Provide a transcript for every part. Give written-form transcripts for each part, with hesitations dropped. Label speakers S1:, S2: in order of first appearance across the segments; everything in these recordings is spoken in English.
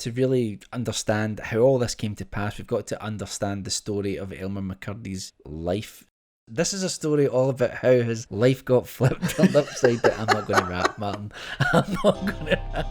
S1: to really understand how all this came to pass, we've got to understand the story of Elmer McCurdy's life. This is a story all about how his life got flipped, turned upside down. I'm not going to rap, Martin. I'm not going to rap.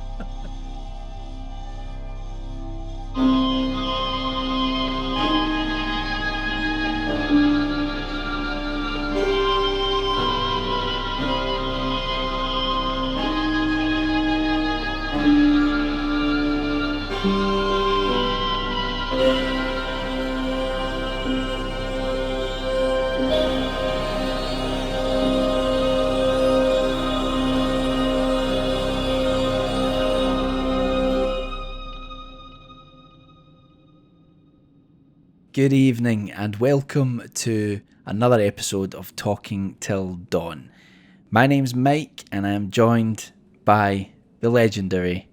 S1: Good evening and welcome to another episode of Talking Till Dawn. My name's Mike and I am joined by the legendary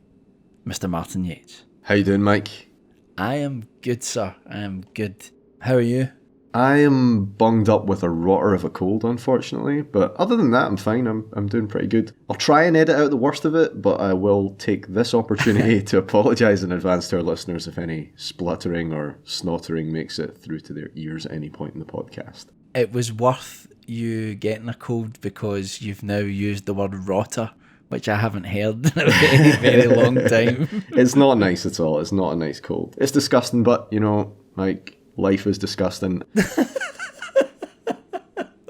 S1: Mr. Martin Yates.
S2: How you doing, Mike?
S1: I am good, sir. I am good. How are you?
S2: I am bunged up with a rotter of a cold, unfortunately, but other than that, I'm fine. I'm doing pretty good. I'll try and edit out the worst of it, but I will take this opportunity to apologise in advance to our listeners if any spluttering or snottering makes it through to their ears at any point in the podcast.
S1: It was worth you getting a cold because you've now used the word rotter, which I haven't heard in a very, very long time.
S2: It's not nice at all. It's not a nice cold. It's disgusting, but, you know, like... life is disgusting.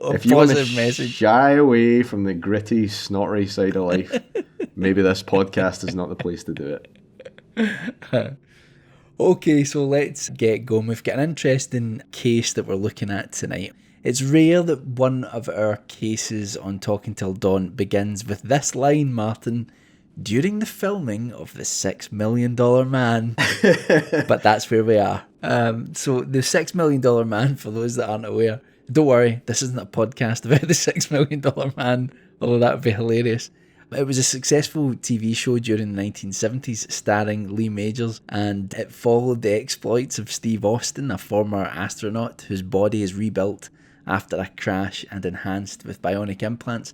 S2: If you want to shy away from the gritty, snottery side of life, maybe this podcast is not the place to do it.
S1: Okay, so let's get going. We've got an interesting case that we're looking at tonight. It's rare that one of our cases on Talking Till Dawn begins with this line, Martin. During the filming of The $6 Million Man. But that's where we are. So the $6 Million Man, for those that aren't aware, don't worry, this isn't a podcast about the $6 Million Man, although that would be hilarious. It was a successful TV show during the 1970s starring Lee Majors, and it followed the exploits of Steve Austin, a former astronaut whose body is rebuilt after a crash and enhanced with bionic implants.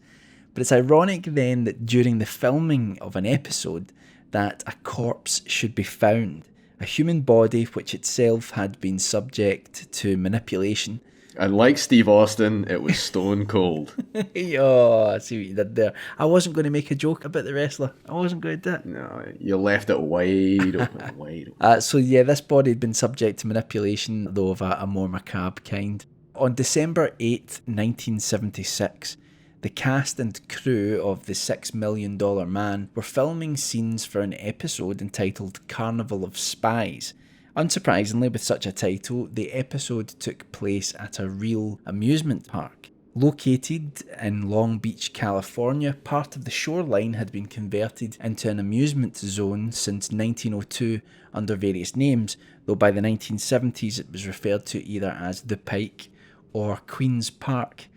S1: But it's ironic then that during the filming of an episode that a corpse should be found, a human body which itself had been subject to manipulation.
S2: And like Steve Austin, it was stone cold.
S1: Oh, I see what you did there. I wasn't going to make a joke about the wrestler. I wasn't going to do it.
S2: No, you left it wide open, wide open.
S1: So yeah, this body had been subject to manipulation, though of a more macabre kind. On December 8th, 1976, the cast and crew of The $6 Million Man were filming scenes for an episode entitled Carnival of Spies. Unsurprisingly, with such a title, the episode took place at a real amusement park. Located in Long Beach, California, part of the shoreline had been converted into an amusement zone since 1902 under various names, though by the 1970s it was referred to either as The Pike or Queen's Park.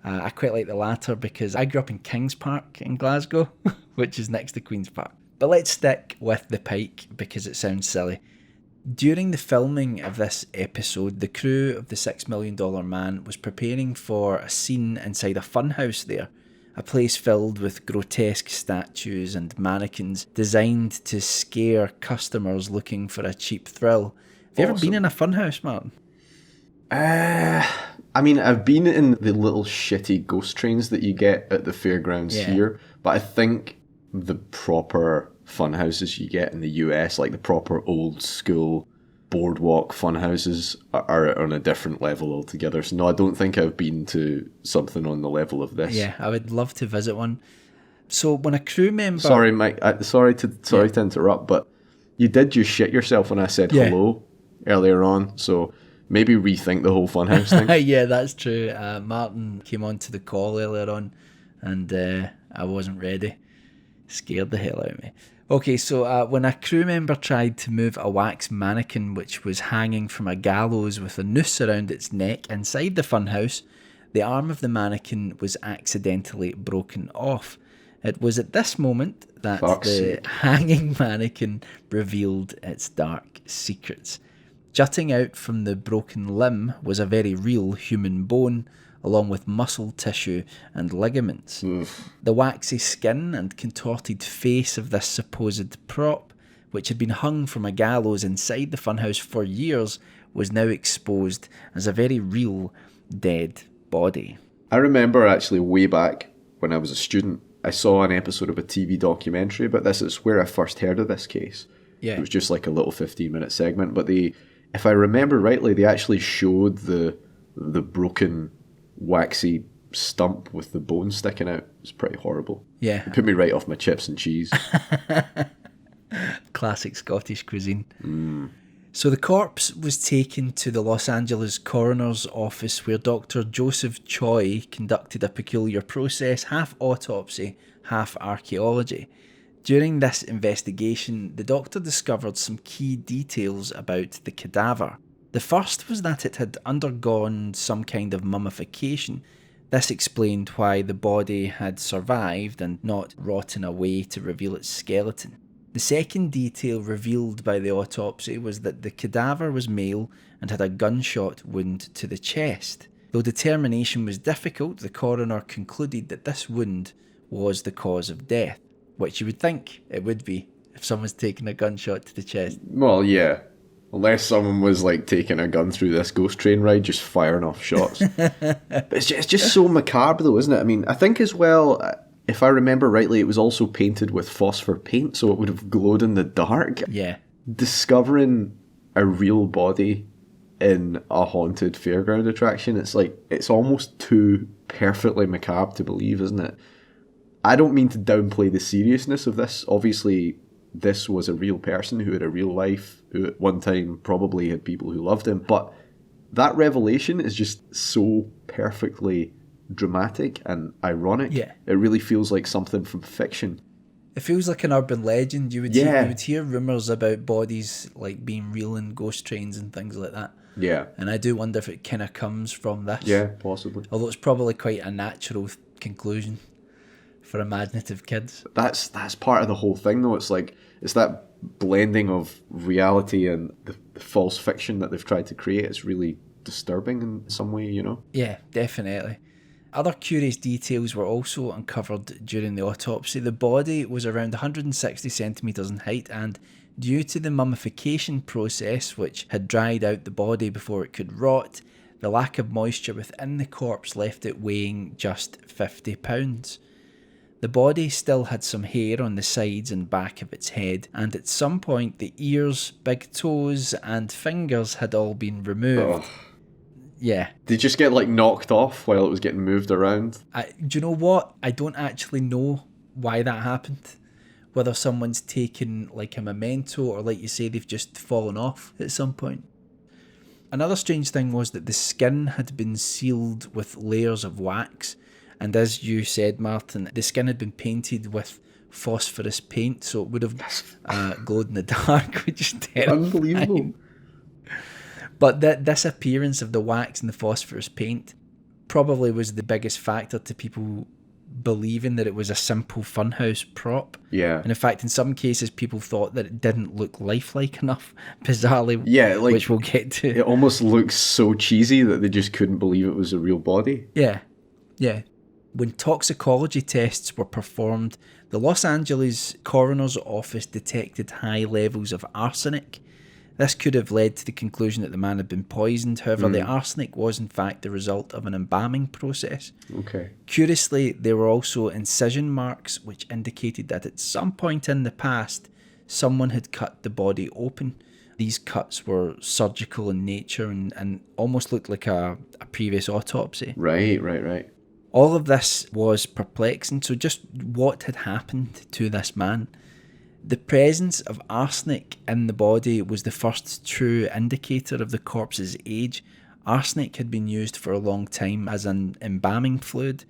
S1: I quite like the latter because I grew up in Kings Park in Glasgow, which is next to Queen's Park. But let's stick with the Pike because it sounds silly. During the filming of this episode, the crew of The $6 Million Man was preparing for a scene inside a funhouse there, a place filled with grotesque statues and mannequins designed to scare customers looking for a cheap thrill. Have you ever been in a funhouse, Martin?
S2: I mean, I've been in the little shitty ghost trains that you get at the fairgrounds here, but I think the proper fun houses you get in the US, like the proper old school boardwalk fun houses, are on a different level altogether. So no, I don't think I've been to something on the level of this.
S1: Yeah, I would love to visit one. So when a crew member...
S2: Sorry, Mike, sorry to interrupt, but you did just shit yourself when I said hello earlier on, so... maybe rethink the whole funhouse thing.
S1: Yeah, that's true. Martin came on to the call earlier on, and I wasn't ready. Scared the hell out of me. Okay, so when a crew member tried to move a wax mannequin which was hanging from a gallows with a noose around its neck inside the funhouse, the arm of the mannequin was accidentally broken off. It was at this moment that the hanging mannequin revealed its dark secrets. Jutting out from the broken limb was a very real human bone, along with muscle tissue and ligaments. The waxy skin and contorted face of this supposed prop which had been hung from a gallows inside the funhouse for years, was now exposed as a very real dead body.
S2: I remember actually way back when I was a student, I saw an episode of a TV documentary about this. It's where I first heard of this case.
S1: Yeah.
S2: It was just like a little 15-minute segment, but if I remember rightly, they actually showed the broken, waxy stump with the bone sticking out. It's pretty horrible.
S1: Yeah.
S2: It put me right off my chips and cheese.
S1: Classic Scottish cuisine. So the corpse was taken to the Los Angeles coroner's office, where Dr. Joseph Choi conducted a peculiar process, half autopsy, half archaeology. During this investigation, the doctor discovered some key details about the cadaver. The first was that it had undergone some kind of mummification. This explained why the body had survived and not rotten away to reveal its skeleton. The second detail revealed by the autopsy was that the cadaver was male and had a gunshot wound to the chest. Though determination was difficult, the coroner concluded that this wound was the cause of death, which you would think it would be if someone's taken a gunshot to the chest.
S2: Well, yeah. Unless someone was like taking a gun through this ghost train ride, just firing off shots. But it's just so macabre though, isn't it? I mean, I think as well, if I remember rightly, it was also painted with phosphor paint, so it would have glowed in the dark.
S1: Yeah.
S2: Discovering a real body in a haunted fairground attraction, it's almost too perfectly macabre to believe, isn't it? I don't mean to downplay the seriousness of this. Obviously, this was a real person who had a real life, who at one time probably had people who loved him. But that revelation is just so perfectly dramatic and ironic.
S1: Yeah.
S2: It really feels like something from fiction.
S1: It feels like an urban legend. You would hear rumours about bodies like being real in ghost trains and things like that.
S2: Yeah.
S1: And I do wonder if it kind of comes from this.
S2: Yeah, possibly.
S1: Although it's probably quite a natural conclusion for imaginative kids.
S2: That's part of the whole thing though. It's that blending of reality and the false fiction that they've tried to create. It's really disturbing in some way, you know?
S1: Yeah, definitely. Other curious details were also uncovered during the autopsy. The body was around 160 centimetres in height, and due to the mummification process, which had dried out the body before it could rot, the lack of moisture within the corpse left it weighing just 50 pounds. The body still had some hair on the sides and back of its head, and at some point the ears, big toes and fingers had all been removed.
S2: Oh.
S1: Yeah.
S2: Did you just get knocked off while it was getting moved around?
S1: Do you know what? I don't actually know why that happened. Whether someone's taken a memento, or like you say, they've just fallen off at some point. Another strange thing was that the skin had been sealed with layers of wax. And as you said, Martin, the skin had been painted with phosphorus paint, so it would have glowed in the dark, which is terrifying.
S2: Unbelievable.
S1: But this appearance of the wax and the phosphorus paint probably was the biggest factor to people believing that it was a simple funhouse prop.
S2: Yeah.
S1: And in fact, in some cases, people thought that it didn't look lifelike enough, bizarrely, which we'll get to.
S2: It almost looks so cheesy that they just couldn't believe it was a real body.
S1: Yeah. When toxicology tests were performed, the Los Angeles coroner's office detected high levels of arsenic. This could have led to the conclusion that the man had been poisoned. However, the arsenic was in fact the result of an embalming process.
S2: Okay.
S1: Curiously, there were also incision marks which indicated that at some point in the past, someone had cut the body open. These cuts were surgical in nature and almost looked like a previous autopsy.
S2: Right.
S1: All of this was perplexing. So just what had happened to this man? The presence of arsenic in the body was the first true indicator of the corpse's age. Arsenic had been used for a long time as an embalming fluid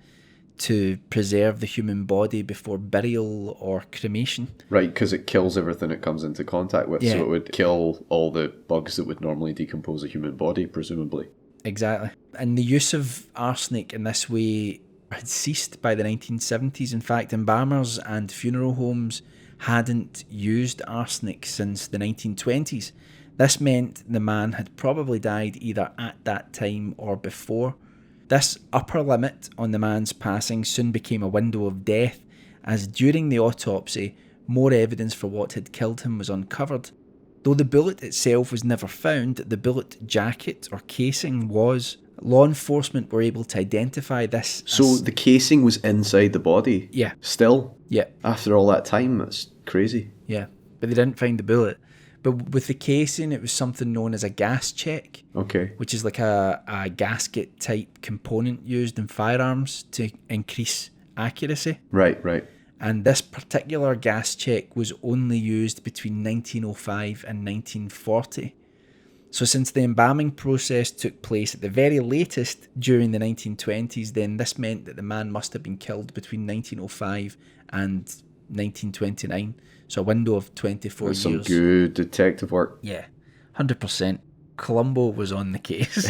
S1: to preserve the human body before burial or cremation.
S2: Right, because it kills everything it comes into contact with, so it would kill all the bugs that would normally decompose a human body, presumably.
S1: Exactly. And the use of arsenic in this way had ceased by the 1970s. In fact, embalmers and funeral homes hadn't used arsenic since the 1920s. This meant the man had probably died either at that time or before. This upper limit on the man's passing soon became a window of death, as during the autopsy, more evidence for what had killed him was uncovered. Though the bullet itself was never found, the bullet jacket or casing was. Law enforcement were able to identify this.
S2: So the casing was inside the body?
S1: Yeah.
S2: Still?
S1: Yeah.
S2: After all that time? That's crazy.
S1: Yeah. But they didn't find the bullet. But with the casing, it was something known as a gas check.
S2: Okay.
S1: Which is like a gasket type component used in firearms to increase accuracy.
S2: Right, right.
S1: And this particular gas check was only used between 1905 and 1940. So since the embalming process took place at the very latest during the 1920s, then this meant that the man must have been killed between 1905 and 1929. So a window of 24
S2: That's
S1: years.
S2: Some good detective work.
S1: Yeah, 100%. Columbo was on the case.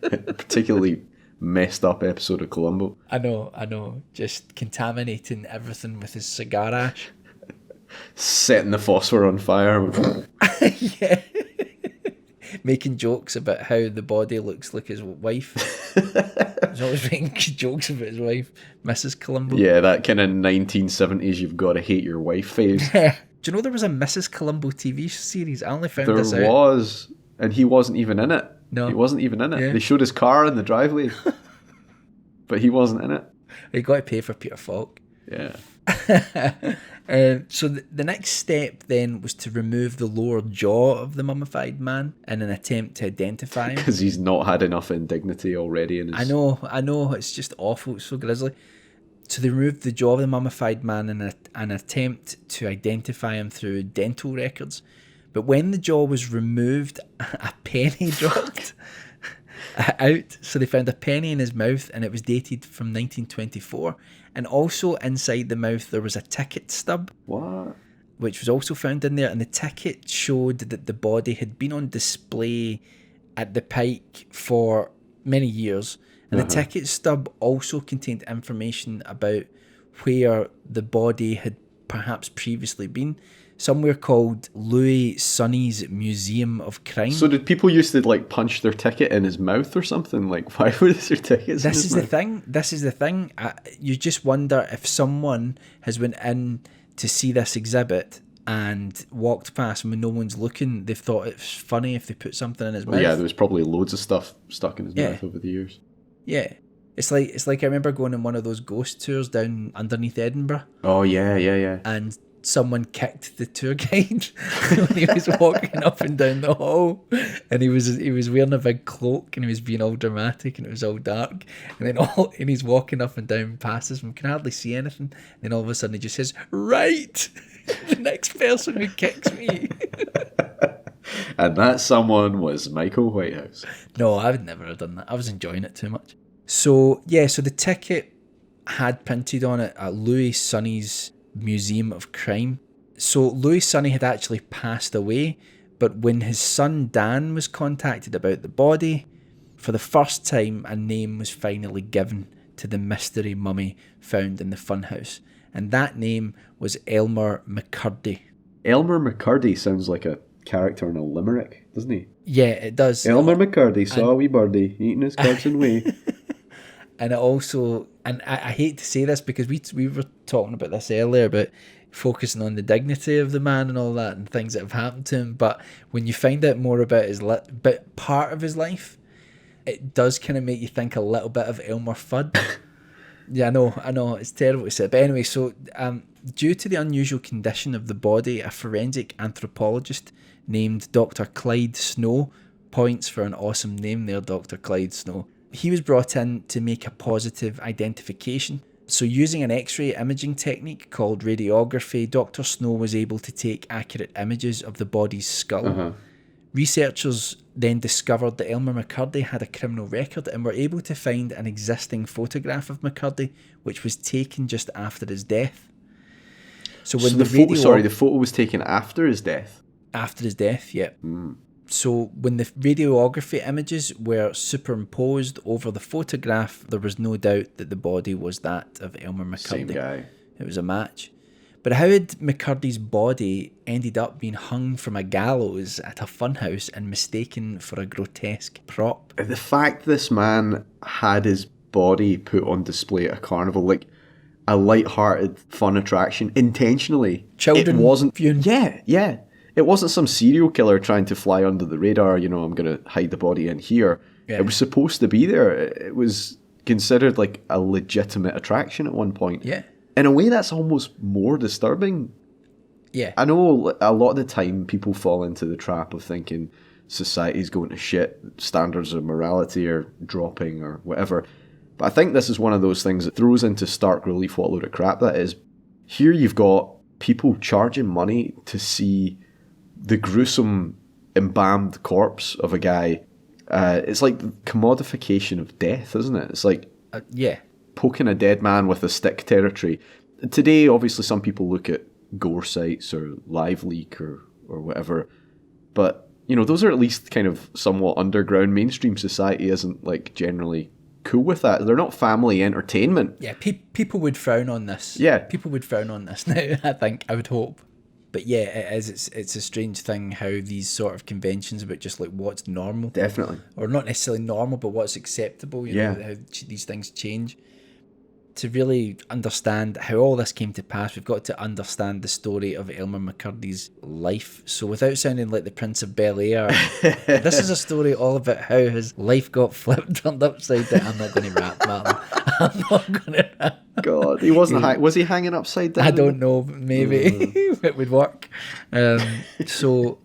S2: Particularly messed up episode of Columbo.
S1: I know. Just contaminating everything with his cigar ash.
S2: Setting the phosphor on fire.
S1: Yeah. Making jokes about how the body looks like his wife. He's always making jokes about his wife, Mrs. Columbo.
S2: Yeah, that kind of 1970s you've got to hate your wife phase.
S1: Do you know there was a Mrs. Columbo TV series? I only found
S2: There
S1: this out.
S2: There was, and he wasn't even in it.
S1: No.
S2: He wasn't even in it.
S1: Yeah.
S2: They showed his car in the driveway, but he wasn't in it.
S1: He got to pay for Peter Falk.
S2: Yeah.
S1: So the next step then was to remove the lower jaw of the mummified man in an attempt to identify him.
S2: Because he's not had enough indignity already in his...
S1: I know, it's just awful, it's so grisly. So they removed the jaw of the mummified man in an attempt to identify him through dental records. But when the jaw was removed, a penny dropped out. So they found a penny in his mouth, and it was dated from 1924. And also inside the mouth there was a ticket stub.
S2: What?
S1: Which was also found in there, and the ticket showed that the body had been on display at the Pike for many years. And the ticket stub also contained information about where the body had perhaps previously been. Somewhere called Louis Sonny's Museum of Crime.
S2: So did people used to like punch their ticket in his mouth or something? Like, why were there tickets
S1: This
S2: in his
S1: is
S2: mouth?
S1: the thing. This is the thing. You just wonder if someone has went in to see this exhibit and walked past, and when no one's looking, they've thought it was funny if they put something in his mouth.
S2: Yeah, there was probably loads of stuff stuck in his mouth over the years.
S1: Yeah. It's like I remember going on one of those ghost tours down underneath Edinburgh.
S2: Oh, yeah.
S1: And someone kicked the tour guide when he was walking up and down the hall, and he was wearing a big cloak, and he was being all dramatic, and it was all dark, and he's walking up and down past us, and we can hardly see anything, and then all of a sudden he just says, "Right, the next person who kicks me."
S2: And that someone was Michael Whitehouse.
S1: No, I would never have done that. I was enjoying it too much. So the ticket had printed on it Louis Sonny's Museum of Crime. So Louis Sonny had actually passed away, but when his son Dan was contacted about the body, for the first time a name was finally given to the mystery mummy found in the funhouse, and that name was Elmer McCurdy.
S2: Elmer McCurdy sounds like a character in a limerick, doesn't he?
S1: Yeah, it does.
S2: Elmer McCurdy saw a wee birdie eating his carson way.
S1: And it also, and I hate to say this because we were talking about this earlier, about focusing on the dignity of the man and all that and things that have happened to him. But when you find out more about but part of his life, it does kind of make you think a little bit of Elmer Fudd. Yeah, I know, it's terrible to say. But anyway, so due to the unusual condition of the body, a forensic anthropologist named Dr. Clyde Snow, points for an awesome name there, Dr. Clyde Snow. He was brought in to make a positive identification. So using an X-ray imaging technique called radiography, Dr. Snow was able to take accurate images of the body's skull. Researchers then discovered that Elmer McCurdy had a criminal record and were able to find an existing photograph of McCurdy, which was taken just after his death. So when the
S2: photo was taken after his death?
S1: After his death, yeah. So when the radiography images were superimposed over the photograph, there was no doubt that the body was that of Elmer McCurdy.
S2: Same guy.
S1: It was a match. But how had McCurdy's body ended up being hung from a gallows at a funhouse and mistaken for a grotesque prop?
S2: The fact this man had his body put on display at a carnival, like, a light-hearted, fun attraction intentionally.
S1: Children
S2: It wasn't.
S1: viewing.
S2: Yeah. It wasn't some serial killer trying to fly under the radar. I'm going to hide the body in here.
S1: Yeah.
S2: It was supposed to be there. It was considered like a legitimate attraction at one point.
S1: Yeah.
S2: In a way, that's almost more disturbing.
S1: Yeah.
S2: I know a lot of the time people fall into the trap of thinking society's going to shit, standards of morality are dropping or whatever. But I think this is one of those things that throws into stark relief what a load of crap that is. Here you've got people charging money to see the gruesome embalmed corpse of a guy. It's like commodification of death, isn't it? It's like
S1: Yeah.
S2: poking a dead man with a stick territory. Today, obviously, some people look at gore sites or live leak or whatever. But, those are at least kind of somewhat underground. Mainstream society isn't like generally cool with that. They're not family entertainment.
S1: Yeah, people would frown on this.
S2: Yeah.
S1: People would frown on this now, I would hope. But yeah, it is. It's a strange thing how these sort of conventions about just like what's normal.
S2: Definitely.
S1: Or not necessarily normal, but what's acceptable, you know, how these things change. To really understand how all this came to pass, we've got to understand the story of Elmer McCurdy's life. So without sounding like the Prince of Bel-Air, this is a story all about how his life got flipped, turned upside down. I'm not going to rap, Martin. I'm not going to rap.
S2: God, he wasn't. Was he hanging upside down?
S1: I don't know, but maybe it would work. So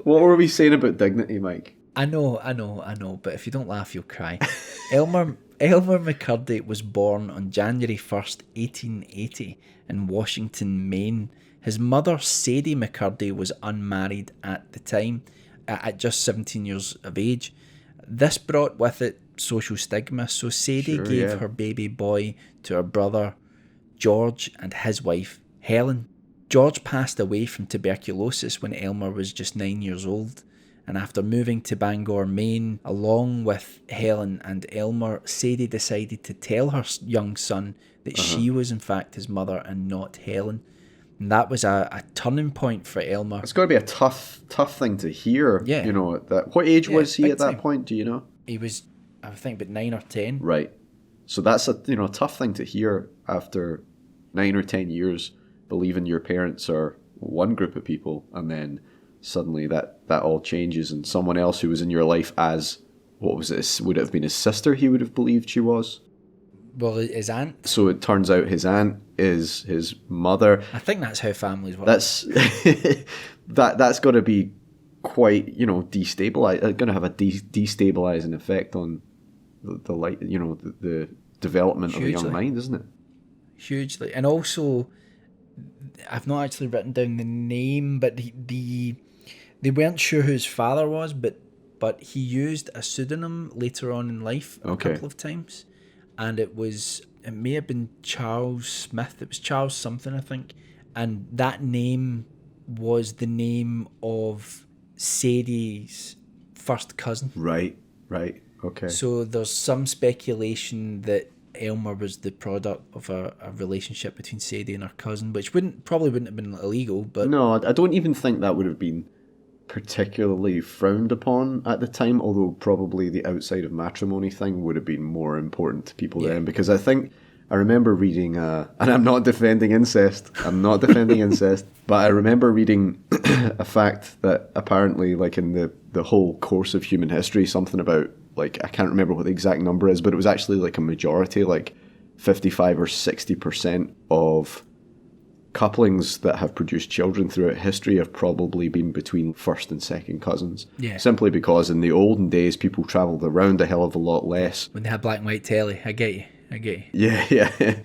S2: what were we saying about dignity, Mike?
S1: I know, but if you don't laugh, you'll cry. Elmer McCurdy was born on January 1st, 1880 in Washington, Maine. His mother, Sadie McCurdy, was unmarried at the time, at just 17 years of age. This brought with it social stigma, so Sadie gave her baby boy to her brother, George, and his wife, Helen. George passed away from tuberculosis when Elmer was just 9 years old. And after moving to Bangor, Maine, along with Helen and Elmer, Sadie decided to tell her young son that she was in fact his mother and not Helen. And that was a turning point for Elmer.
S2: It's got to be a tough thing to hear.
S1: Yeah.
S2: What age was he at that
S1: time.
S2: point? Do you know?
S1: He was, I think, about 9 or 10.
S2: Right. So that's a tough thing to hear after 9 or 10 years believing your parents are one group of people, and then suddenly that all changes, and someone else who was in your life as, what was it, would it have been his sister he would have believed she was?
S1: Well, his aunt.
S2: So it turns out his aunt is his mother.
S1: I think that's how families work.
S2: That's that's got to be quite, destabilize. Going to have a destabilizing effect on the development of a young mind, isn't it?
S1: Hugely. And also, I've not actually written down the name, but they weren't sure who his father was, but he used a pseudonym later on in life a couple of times, and it may have been Charles Smith. It was Charles something, I think, and that name was the name of Sadie's first cousin.
S2: Right, okay.
S1: So there's some speculation that Elmer was the product of a relationship between Sadie and her cousin, which probably wouldn't have been illegal, but...
S2: No, I don't even think that would have been particularly frowned upon at the time, although probably the outside of matrimony thing would have been more important to people then, because I remember reading, and I'm not defending incest, but I remember reading a fact that apparently, like in the whole course of human history, something about, like, I can't remember what the exact number is, but it was actually like a majority, like 55 or 60% of couplings that have produced children throughout history have probably been between first and second cousins.
S1: Yeah.
S2: Simply because in the olden days, people travelled around a hell of a lot less.
S1: When they had black and white telly, I get you.
S2: Yeah.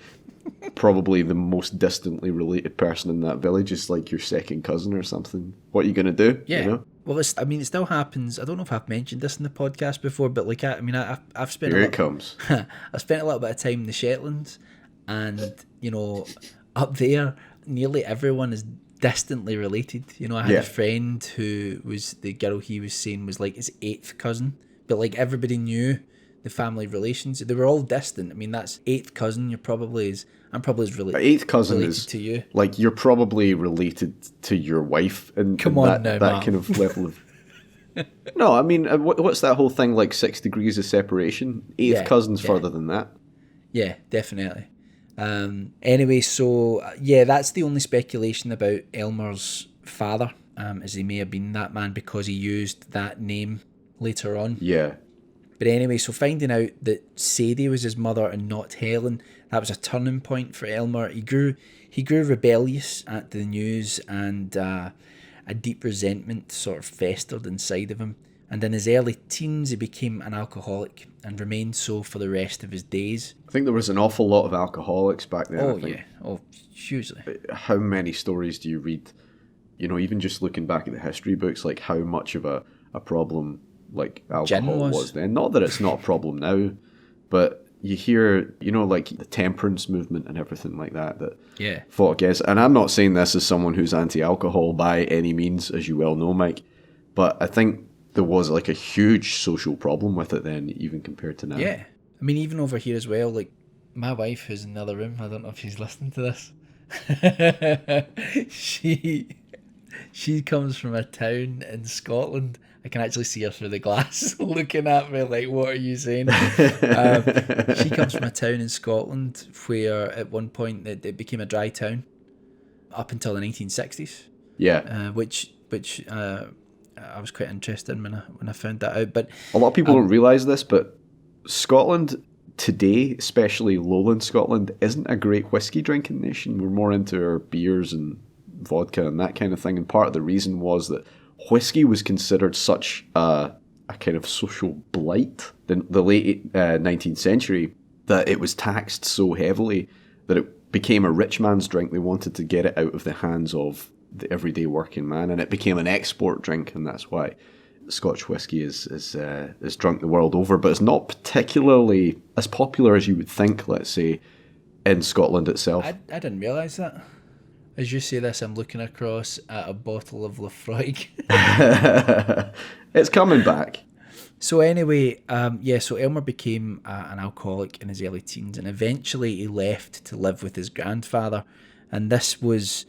S2: Probably the most distantly related person in that village is like your second cousin or something. What are you going to do?
S1: Yeah.
S2: You know?
S1: Well, it still happens. I don't know if I've mentioned this in the podcast before, but like, I've spent
S2: Here it comes.
S1: I've spent a little bit of time in the Shetlands, and up there, nearly everyone is distantly related. I had a friend who was the girl he was saying was like his 8th cousin, but like everybody knew the family relations. They were all distant. I mean, that's 8th cousin. I'm probably as related.
S2: 8th cousin
S1: related
S2: is
S1: to you.
S2: Like you're probably related to your wife, and
S1: Come on now,
S2: that
S1: Matt.
S2: kind of level of. No, I mean, what's that whole thing like 6 degrees of separation? 8th cousin's further than that.
S1: Yeah, definitely. Anyway, so yeah, that's the only speculation about Elmer's father, as he may have been that man because he used that name later on.
S2: Yeah.
S1: But anyway, so finding out that Sadie was his mother and not Helen, that was a turning point for Elmer. He grew rebellious at the news, and a deep resentment sort of festered inside of him. And in his early teens, he became an alcoholic and remained so for the rest of his days.
S2: I think there was an awful lot of alcoholics back then.
S1: Oh, yeah. Oh, hugely.
S2: How many stories do you read, even just looking back at the history books, like how much of a problem like alcohol was then? Not that it's not a problem now, but you hear, like the temperance movement and everything like that fought against. And I'm not saying this as someone who's anti-alcohol by any means, as you well know, Mike, but I think there was like a huge social problem with it then, even compared to now.
S1: Yeah. I mean, even over here as well, like my wife who's in the other room, I don't know if she's listening to this. She comes from a town in Scotland. I can actually see her through the glass looking at me like, what are you saying? She comes from a town in Scotland where at one point it became a dry town up until the 1960s.
S2: Yeah.
S1: Which I was quite interested in when I found that out. But
S2: a lot of people don't realise this, but Scotland today, especially lowland Scotland, isn't a great whiskey drinking nation. We're more into our beers and vodka and that kind of thing. And part of the reason was that whiskey was considered such a kind of social blight in the late 19th century that it was taxed so heavily that it became a rich man's drink. They wanted to get it out of the hands of the everyday working man, and it became an export drink, and that's why Scotch whiskey is drunk the world over, but it's not particularly as popular as you would think, let's say, in Scotland itself.
S1: I didn't realise that. As you say this, I'm looking across at a bottle of Lafroig.
S2: It's coming back.
S1: So anyway, so Elmer became an alcoholic in his early teens, and eventually he left to live with his grandfather, and this was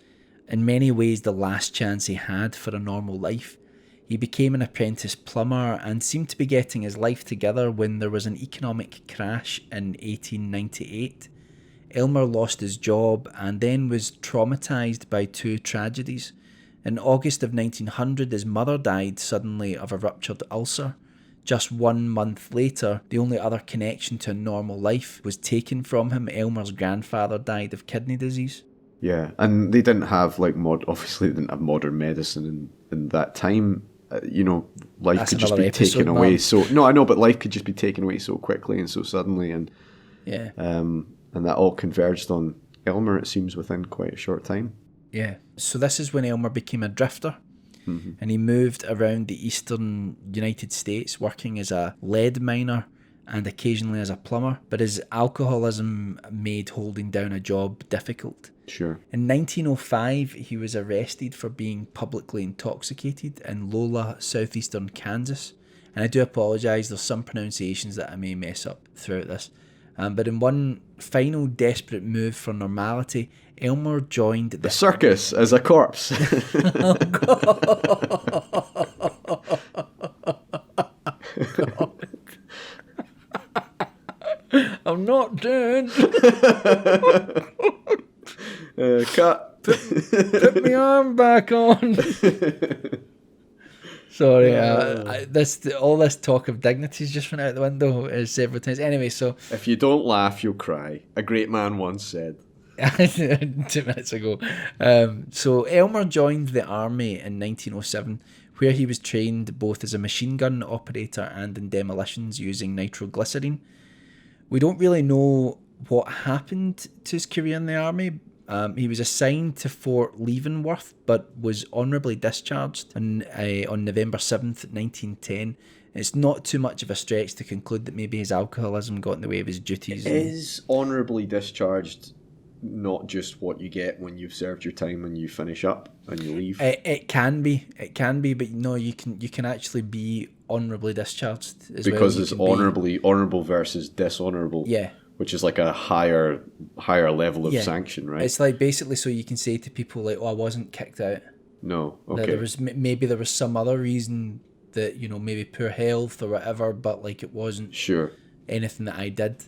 S1: in many ways the last chance he had for a normal life. He became an apprentice plumber and seemed to be getting his life together when there was an economic crash in 1898. Elmer lost his job and then was traumatised by two tragedies. In August of 1900, his mother died suddenly of a ruptured ulcer. Just 1 month later, the only other connection to a normal life was taken from him. Elmer's grandfather died of kidney disease.
S2: Yeah, and they didn't have obviously they didn't have modern medicine in that time. Life
S1: That's
S2: could just be taken away. So no, I know, but life could just be taken away so quickly and so suddenly, and
S1: yeah,
S2: and that all converged on Elmer. It seems within quite a short time.
S1: Yeah. So this is when Elmer became a drifter,
S2: mm-hmm.
S1: and he moved around the eastern United States, working as a lead miner and occasionally as a plumber. But his alcoholism made holding down a job difficult.
S2: Sure.
S1: In 1905, he was arrested for being publicly intoxicated in Lola, southeastern Kansas. And I do apologise, there's some pronunciations that I may mess up throughout this. But in one final desperate move for normality, Elmer joined
S2: the circus as a corpse.
S1: Oh, God. I'm not dead.
S2: Cut.
S1: Put my arm back on. Sorry, all this talk of dignity's just went out the window several times. Anyway, so
S2: if you don't laugh, you'll cry. A great man once said.
S1: 2 minutes ago. So Elmer joined the army in 1907, where he was trained both as a machine gun operator and in demolitions using nitroglycerine. We don't really know what happened to his career in the army. He was assigned to Fort Leavenworth, but was honourably discharged on November 7th, 1910. It's not too much of a stretch to conclude that maybe his alcoholism got in the way of his duties.
S2: Is honourably discharged not just what you get when you've served your time and you finish up and you leave?
S1: It can be, but no, you can actually be honourably discharged as
S2: because
S1: well.
S2: It's honourable versus dishonourable.
S1: Yeah.
S2: Which is like a higher level of sanction, right?
S1: It's like basically so you can say to people like, "Oh, I wasn't kicked out."
S2: No, okay.
S1: There was maybe some other reason that maybe poor health or whatever, but like it wasn't
S2: sure
S1: anything that I did.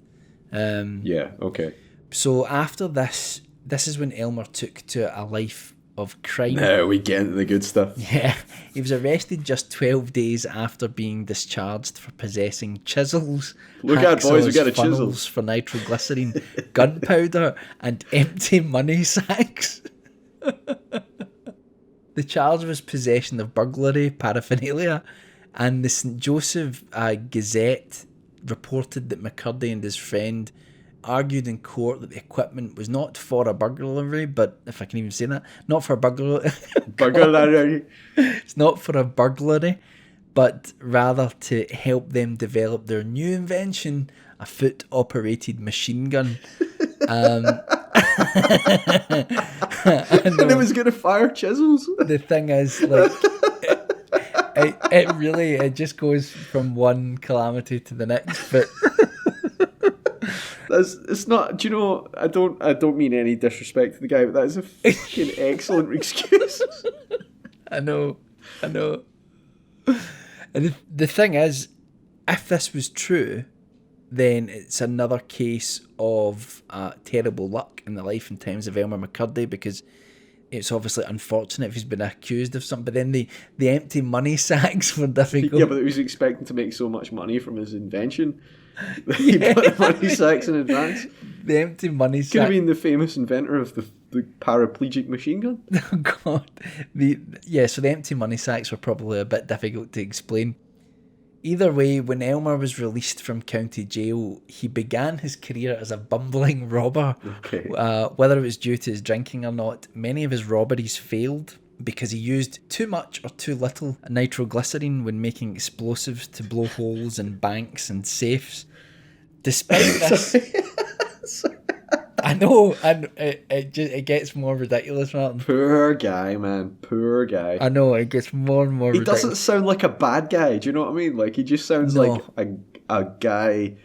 S2: Yeah, okay.
S1: So after this is when Elmer took to a life of crime.
S2: Now we get into the good stuff.
S1: Yeah, he was arrested just 12 days after being discharged for possessing chisels,
S2: Look out, boys, we got a chisel.
S1: funnels for nitroglycerine, gunpowder, and empty money sacks. The charge was possession of burglary paraphernalia, and the St. Joseph Gazette reported that McCurdy and his friend argued in court that the equipment was not for a burglary, but if I can even say that, not for a burglary.
S2: Burglary.
S1: It's not for a burglary, but rather to help them develop their new invention, a foot-operated machine gun. And
S2: it was going to fire chisels.
S1: The thing is, like, it just goes from one calamity to the next, but...
S2: It's not. Do you know? I don't mean any disrespect to the guy, but that is a fucking excellent excuse.
S1: I know. And the thing is, if this was true, then it's another case of terrible luck in the life and times of Elmer McCurdy, because it's obviously unfortunate if he's been accused of something. But then the empty money sacks were difficult.
S2: Yeah, but he was expecting to make so much money from his invention. He put money sacks in advance.
S1: The empty money sack.
S2: Could have been the famous inventor of the paraplegic machine gun.
S1: Oh God! So the empty money sacks were probably a bit difficult to explain. Either way, when Elmer was released from county jail, he began his career as a bumbling robber.
S2: Okay.
S1: Whether it was due to his drinking or not, many of his robberies failed because he used too much or too little nitroglycerine when making explosives to blow holes in banks and safes. Despite this, I know, and it gets more ridiculous, Martin.
S2: Poor guy, man. Poor guy.
S1: I know, it gets more and more ridiculous.
S2: He doesn't sound like a bad guy. Do you know what I mean? Like, he just sounds like a guy.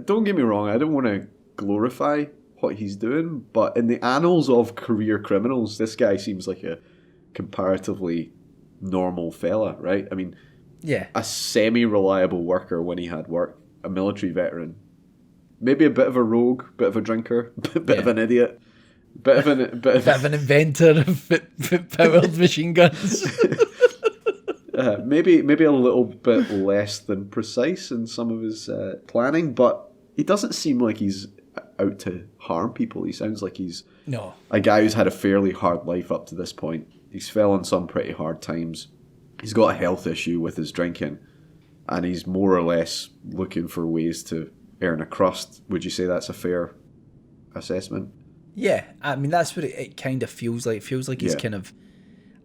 S2: Don't get me wrong, I don't want to glorify what he's doing, but in the annals of career criminals, this guy seems like a comparatively normal fella, right? I mean,
S1: yeah,
S2: a semi-reliable worker when he had work, a military veteran, maybe a bit of a rogue, bit of a drinker, bit of an idiot, bit of an
S1: inventor of foot-powered machine guns.
S2: Maybe a little bit less than precise in some of his planning, but he doesn't seem like he's out to harm people. He sounds like he's a guy who's had a fairly hard life up to this point. He's fell on some pretty hard times. He's got a health issue with his drinking, and he's more or less looking for ways to earn a crust. Would you say that's a fair assessment?
S1: Yeah, I mean, that's what it kind of feels like. It feels like he's kind of...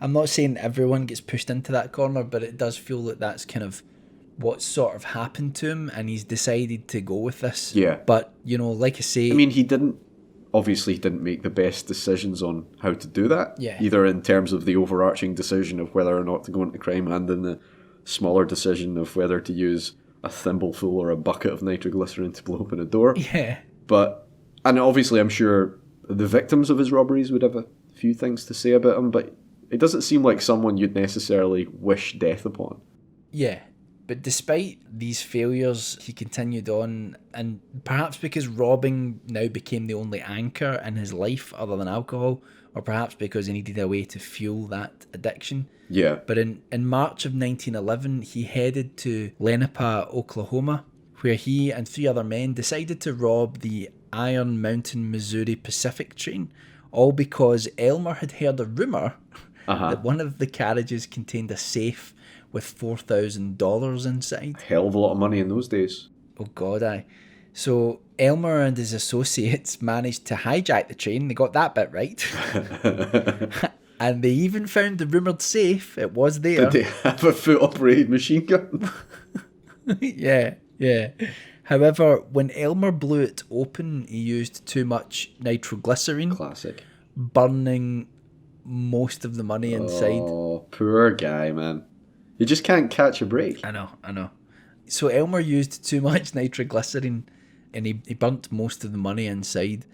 S1: I'm not saying everyone gets pushed into that corner, but it does feel like that's kind of what sort of happened to him, and he's decided to go with this.
S2: Yeah.
S1: But, you know, like I say...
S2: I mean, he didn't make the best decisions on how to do that.
S1: Yeah.
S2: Either in terms of the overarching decision of whether or not to go into crime, and in the smaller decision of whether to use a thimbleful or a bucket of nitroglycerin to blow open a door.
S1: Yeah.
S2: And obviously I'm sure the victims of his robberies would have a few things to say about him, but it doesn't seem like someone you'd necessarily wish death upon.
S1: Yeah. But despite these failures, he continued on, and perhaps because robbing now became the only anchor in his life other than alcohol, or perhaps because he needed a way to fuel that addiction.
S2: Yeah.
S1: But in March of 1911, he headed to Lenape, Oklahoma, where he and 3 other men decided to rob the Iron Mountain, Missouri Pacific train, all because Elmer had heard a rumour that one of the carriages contained a safe with $4,000 inside.
S2: Hell of a lot of money in those days.
S1: Oh God, aye. So Elmer and his associates managed to hijack the train. They got that bit right. And they even found the rumoured safe. It was there.
S2: Did they have a foot-operated machine gun?
S1: Yeah. However, when Elmer blew it open, he used too much nitroglycerine.
S2: Classic.
S1: Burning most of the money inside.
S2: Oh, poor guy, man. You just can't catch a break.
S1: I know. So Elmer used too much nitroglycerine, and he burnt most of the money inside.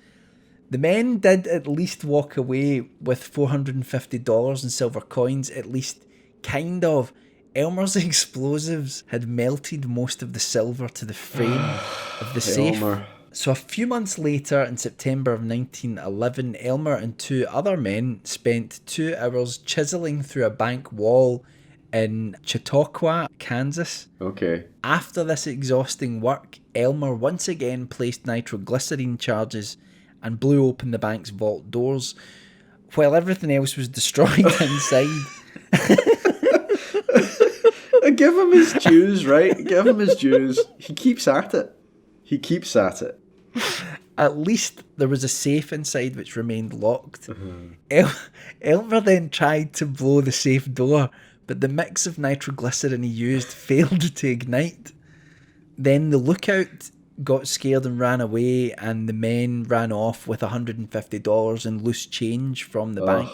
S1: The men did at least walk away with $450 in silver coins, at least kind of. Elmer's explosives had melted most of the silver to the frame of the safe.
S2: Elmer.
S1: So a few months later, in September of 1911, Elmer and two other men spent 2 hours chiseling through a bank wall in Chautauqua, Kansas.
S2: Okay.
S1: After this exhausting work, Elmer once again placed nitroglycerine charges and blew open the bank's vault doors, while everything else was destroyed inside.
S2: Give him his dues, right? Give him his dues. He keeps at it.
S1: At least there was a safe inside which remained locked. Elmer then tried to blow the safe door, but the mix of nitroglycerin he used failed to ignite. Then the lookout got scared and ran away, and the men ran off with $150 in loose change from the bank.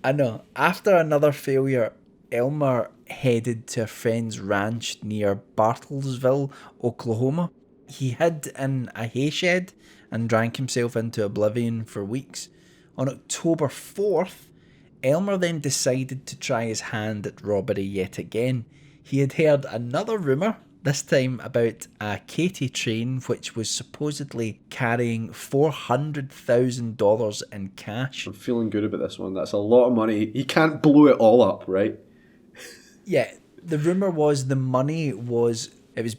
S1: I know. After another failure, Elmer headed to a friend's ranch near Bartlesville, Oklahoma. He hid in a hay shed and drank himself into oblivion for weeks. On October 4th, Elmer then decided to try his hand at robbery yet again. He had heard another rumour, this time about a Katy train which was supposedly carrying $400,000 in cash.
S2: I'm feeling good about this one. That's a lot of money. He can't blow it all up, right?
S1: Yeah, the rumour was the money was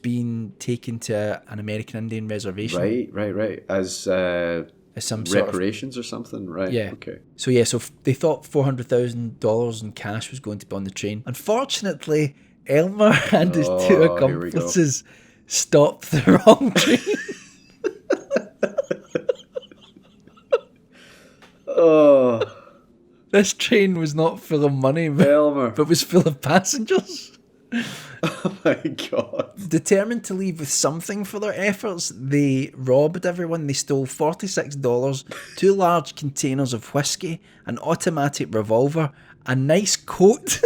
S1: being taken to an American Indian reservation.
S2: Right. As
S1: some
S2: reparations or something, right?
S1: Yeah.
S2: Okay.
S1: So they thought $400,000 in cash was going to be on the train. Unfortunately, Elmer and his two accomplices stopped the wrong train. This train was not full of money, but was full of passengers.
S2: Oh my God.
S1: Determined to leave with something for their efforts, they robbed everyone. They stole $46, 2 large containers of whiskey, an automatic revolver, a nice coat,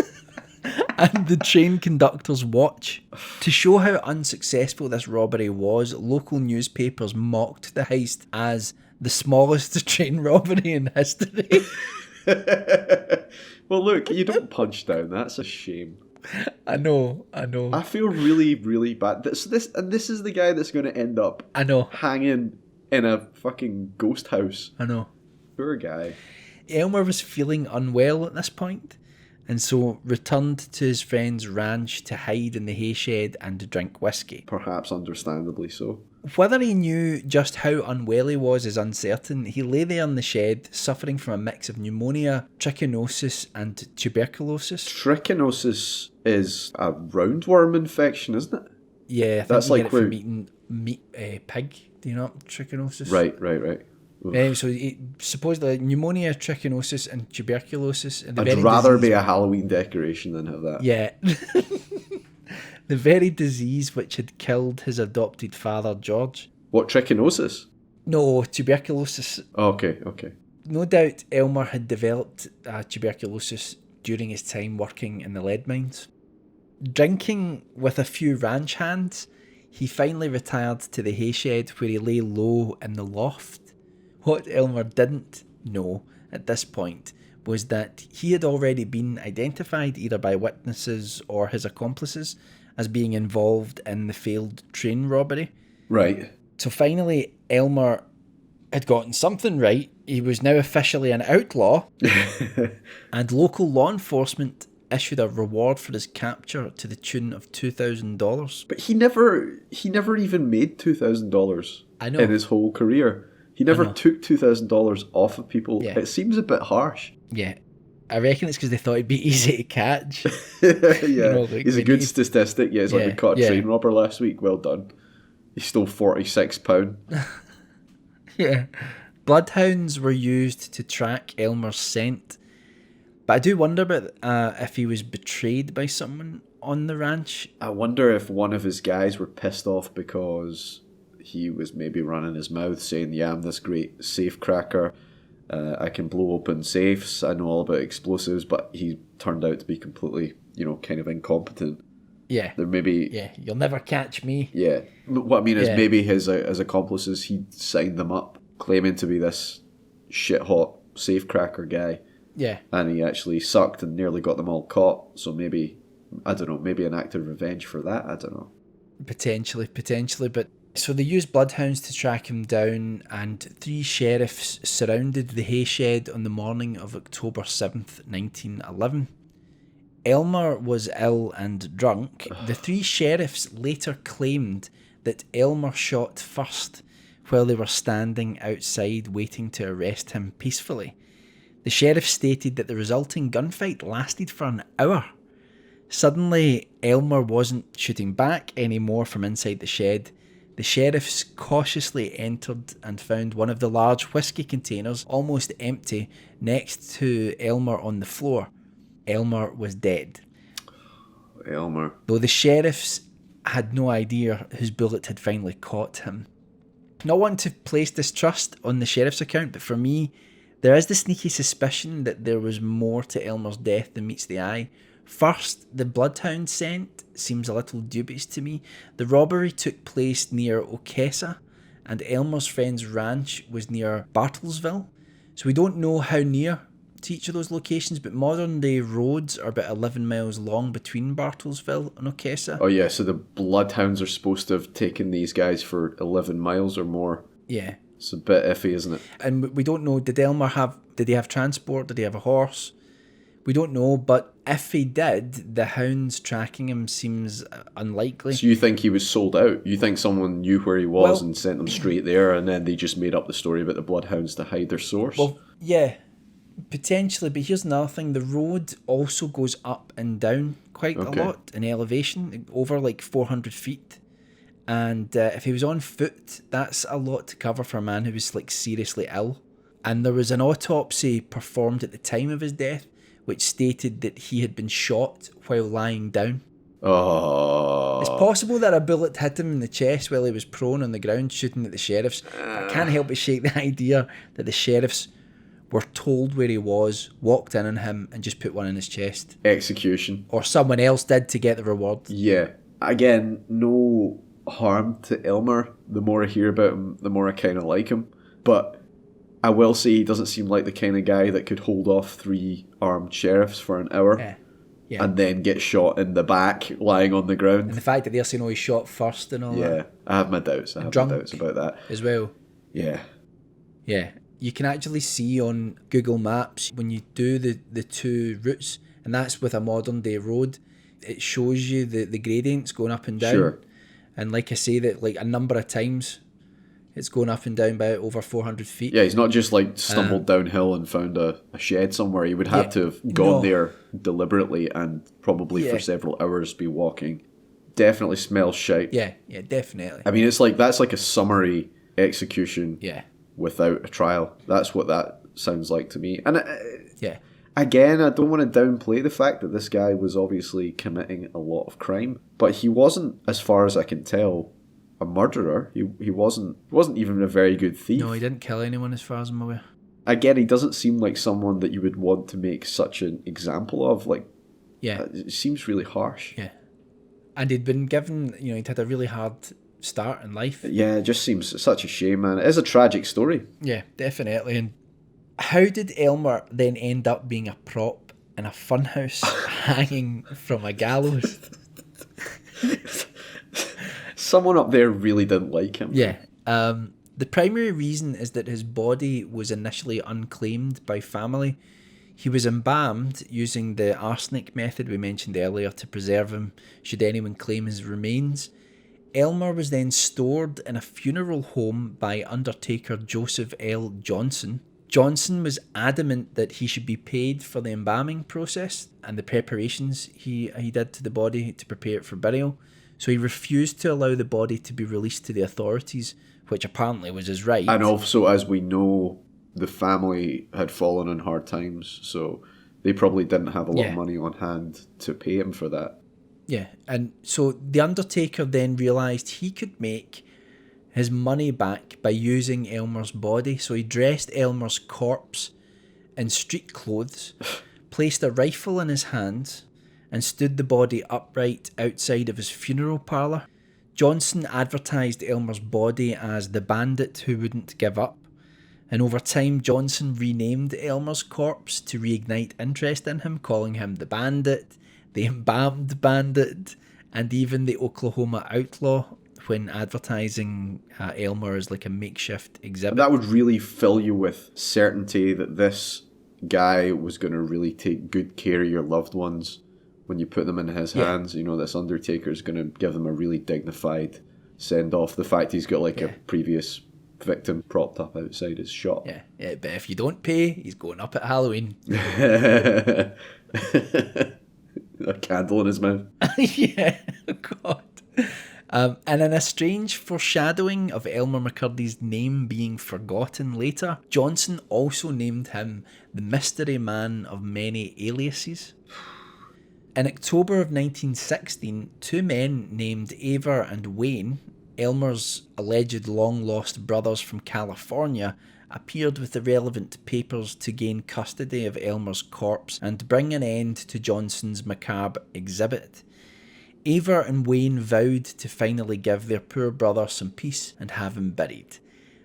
S1: and the train conductor's watch. To show how unsuccessful this robbery was, local newspapers mocked the heist as the smallest train robbery in history.
S2: Well, look, you don't punch down. That's a shame.
S1: I know.
S2: I feel really, really bad. This is the guy that's going to end up hanging in a fucking ghost house.
S1: I know.
S2: Poor guy.
S1: Elmer was feeling unwell at this point, and so returned to his friend's ranch to hide in the hay shed and to drink whiskey.
S2: Perhaps understandably so.
S1: Whether he knew just how unwell he was is uncertain. He lay there in the shed, suffering from a mix of pneumonia, trichinosis, and tuberculosis.
S2: Trichinosis is a roundworm infection, isn't it?
S1: Yeah, I think
S2: that's
S1: like from eating pig. Do you know trichinosis?
S2: Right.
S1: So supposedly pneumonia, trichinosis, and tuberculosis. And
S2: I'd rather be a Halloween decoration than have that.
S1: Yeah. The very disease which had killed his adopted father, George.
S2: What, trichinosis?
S1: No, tuberculosis.
S2: Okay.
S1: No doubt Elmer had developed tuberculosis during his time working in the lead mines. Drinking with a few ranch hands, he finally retired to the hay shed where he lay low in the loft. What Elmer didn't know at this point was that he had already been identified either by witnesses or his accomplices as being involved in the failed train robbery.
S2: Right.
S1: So finally, Elmer had gotten something right. He was now officially an outlaw, and local law enforcement issued a reward for his capture to the tune of $2,000.
S2: But he never even made $2,000 in his whole career. He never took $2,000 off of people. Yeah. It seems a bit harsh.
S1: Yeah. I reckon it's because they thought it'd be easy to catch.
S2: Yeah, he's a good statistic. Yeah, it's like we caught a train robber last week. Well done. He stole £46.
S1: Yeah. Bloodhounds were used to track Elmer's scent. But I do wonder about if he was betrayed by someone on the ranch.
S2: I wonder if one of his guys were pissed off because he was maybe running his mouth saying, yeah, I'm this great safe cracker. I can blow open safes. I know all about explosives, but he turned out to be completely, kind of incompetent.
S1: Yeah.
S2: There maybe.
S1: Yeah, you'll never catch me.
S2: Yeah. What I mean is maybe his accomplices, he signed them up, claiming to be this shit hot safe cracker guy.
S1: Yeah.
S2: And he actually sucked and nearly got them all caught. So maybe, I don't know, maybe an act of revenge for that. I don't know.
S1: Potentially, but So they used bloodhounds to track him down, and 3 sheriffs surrounded the hayshed on the morning of October 7th, 1911. Elmer was ill and drunk. The 3 sheriffs later claimed that Elmer shot first while they were standing outside waiting to arrest him peacefully. The sheriff stated that the resulting gunfight lasted for an hour. Suddenly, Elmer wasn't shooting back anymore from inside the shed. The sheriffs cautiously entered and found one of the large whiskey containers almost empty next to Elmer on the floor. Elmer was dead.
S2: Elmer.
S1: Though the sheriffs had no idea whose bullet had finally caught him. Not wanting to place distrust on the sheriff's account, but for me, there is the sneaky suspicion that there was more to Elmer's death than meets the eye. First, the bloodhound scent seems a little dubious to me. The robbery took place near Okesa, and Elmer's friend's ranch was near Bartlesville. So we don't know how near to each of those locations, but modern day roads are about 11 miles long between Bartlesville and Okesa.
S2: Oh yeah, so the bloodhounds are supposed to have taken these guys for 11 miles or more.
S1: Yeah.
S2: It's a bit iffy, isn't it?
S1: And we don't know, did he have transport? Did he have a horse? We don't know, but if he did, the hounds tracking him seems unlikely.
S2: So you think he was sold out? You think someone knew where he was and sent them straight there, and then they just made up the story about the bloodhounds to hide their source?
S1: Well, yeah, potentially, but here's another thing. The road also goes up and down quite a lot in elevation, over like 400 feet. And if he was on foot, that's a lot to cover for a man who was like seriously ill. And there was an autopsy performed at the time of his death, which stated that he had been shot while lying down.
S2: Oh.
S1: It's possible that a bullet hit him in the chest while he was prone on the ground shooting at the sheriffs. I can't help but shake the idea that the sheriffs were told where he was, walked in on him, and just put one in his chest.
S2: Execution.
S1: Or someone else did to get the reward.
S2: Yeah. Again, no harm to Elmer. The more I hear about him, the more I kind of like him. But I will say he doesn't seem like the kind of guy that could hold off 3 armed sheriffs for an hour and then get shot in the back lying on the ground.
S1: And the fact that they're saying, he shot first and all that.
S2: Yeah, I have my doubts. I have my doubts about that.
S1: As well.
S2: Yeah.
S1: Yeah. You can actually see on Google Maps when you do the 2 routes, and that's with a modern day road, it shows you the gradients going up and down.
S2: Sure.
S1: And like I say, that like a number of times it's going up and down by over 400 feet.
S2: Yeah, he's not just like stumbled downhill and found a shed somewhere. He would have to have gone there deliberately and probably for several hours be walking. Definitely smells shite.
S1: Yeah, definitely.
S2: I mean, it's like that's like a summary execution without a trial. That's what that sounds like to me. And again, I don't want to downplay the fact that this guy was obviously committing a lot of crime, but he wasn't, as far as I can tell, a murderer. He wasn't even a very good thief.
S1: No, he didn't kill anyone as far as I'm aware.
S2: Again, he doesn't seem like someone that you would want to make such an example of. Like, it seems really harsh.
S1: Yeah, and he'd been given, he'd had a really hard start in life.
S2: Yeah, it just seems such a shame, man. It is a tragic story.
S1: Yeah, definitely. And how did Elmer then end up being a prop in a funhouse hanging from a gallows?
S2: Someone up there really didn't like him.
S1: Yeah. The primary reason is that his body was initially unclaimed by family. He was embalmed using the arsenic method we mentioned earlier to preserve him should anyone claim his remains. Elmer was then stored in a funeral home by Undertaker Joseph L. Johnson. Johnson was adamant that he should be paid for the embalming process and the preparations he did to the body to prepare it for burial. So he refused to allow the body to be released to the authorities, which apparently was his right.
S2: And also, as we know, the family had fallen on hard times, so they probably didn't have a lot of money on hand to pay him for that.
S1: Yeah, and so the Undertaker then realised he could make his money back by using Elmer's body. So he dressed Elmer's corpse in street clothes, placed a rifle in his hands, and stood the body upright outside of his funeral parlour. Johnson advertised Elmer's body as the bandit who wouldn't give up, and over time Johnson renamed Elmer's corpse to reignite interest in him, calling him the Bandit, the Embalmed Bandit, and even the Oklahoma Outlaw, when advertising Elmer as like a makeshift exhibit.
S2: That would really fill you with certainty that this guy was going to really take good care of your loved ones when you put them in his hands. You know, this Undertaker's going to give them a really dignified send-off. The fact he's got like a previous victim propped up outside his shop.
S1: Yeah, but if you don't pay, he's going up at Halloween.
S2: A candle in his mouth.
S1: Yeah, God. And in a strange foreshadowing of Elmer McCurdy's name being forgotten later, Johnson also named him the Mystery Man of Many Aliases. In October of 1916, two men named Aver and Wayne, Elmer's alleged long-lost brothers from California, appeared with the relevant papers to gain custody of Elmer's corpse and bring an end to Johnson's macabre exhibit. Aver and Wayne vowed to finally give their poor brother some peace and have him buried.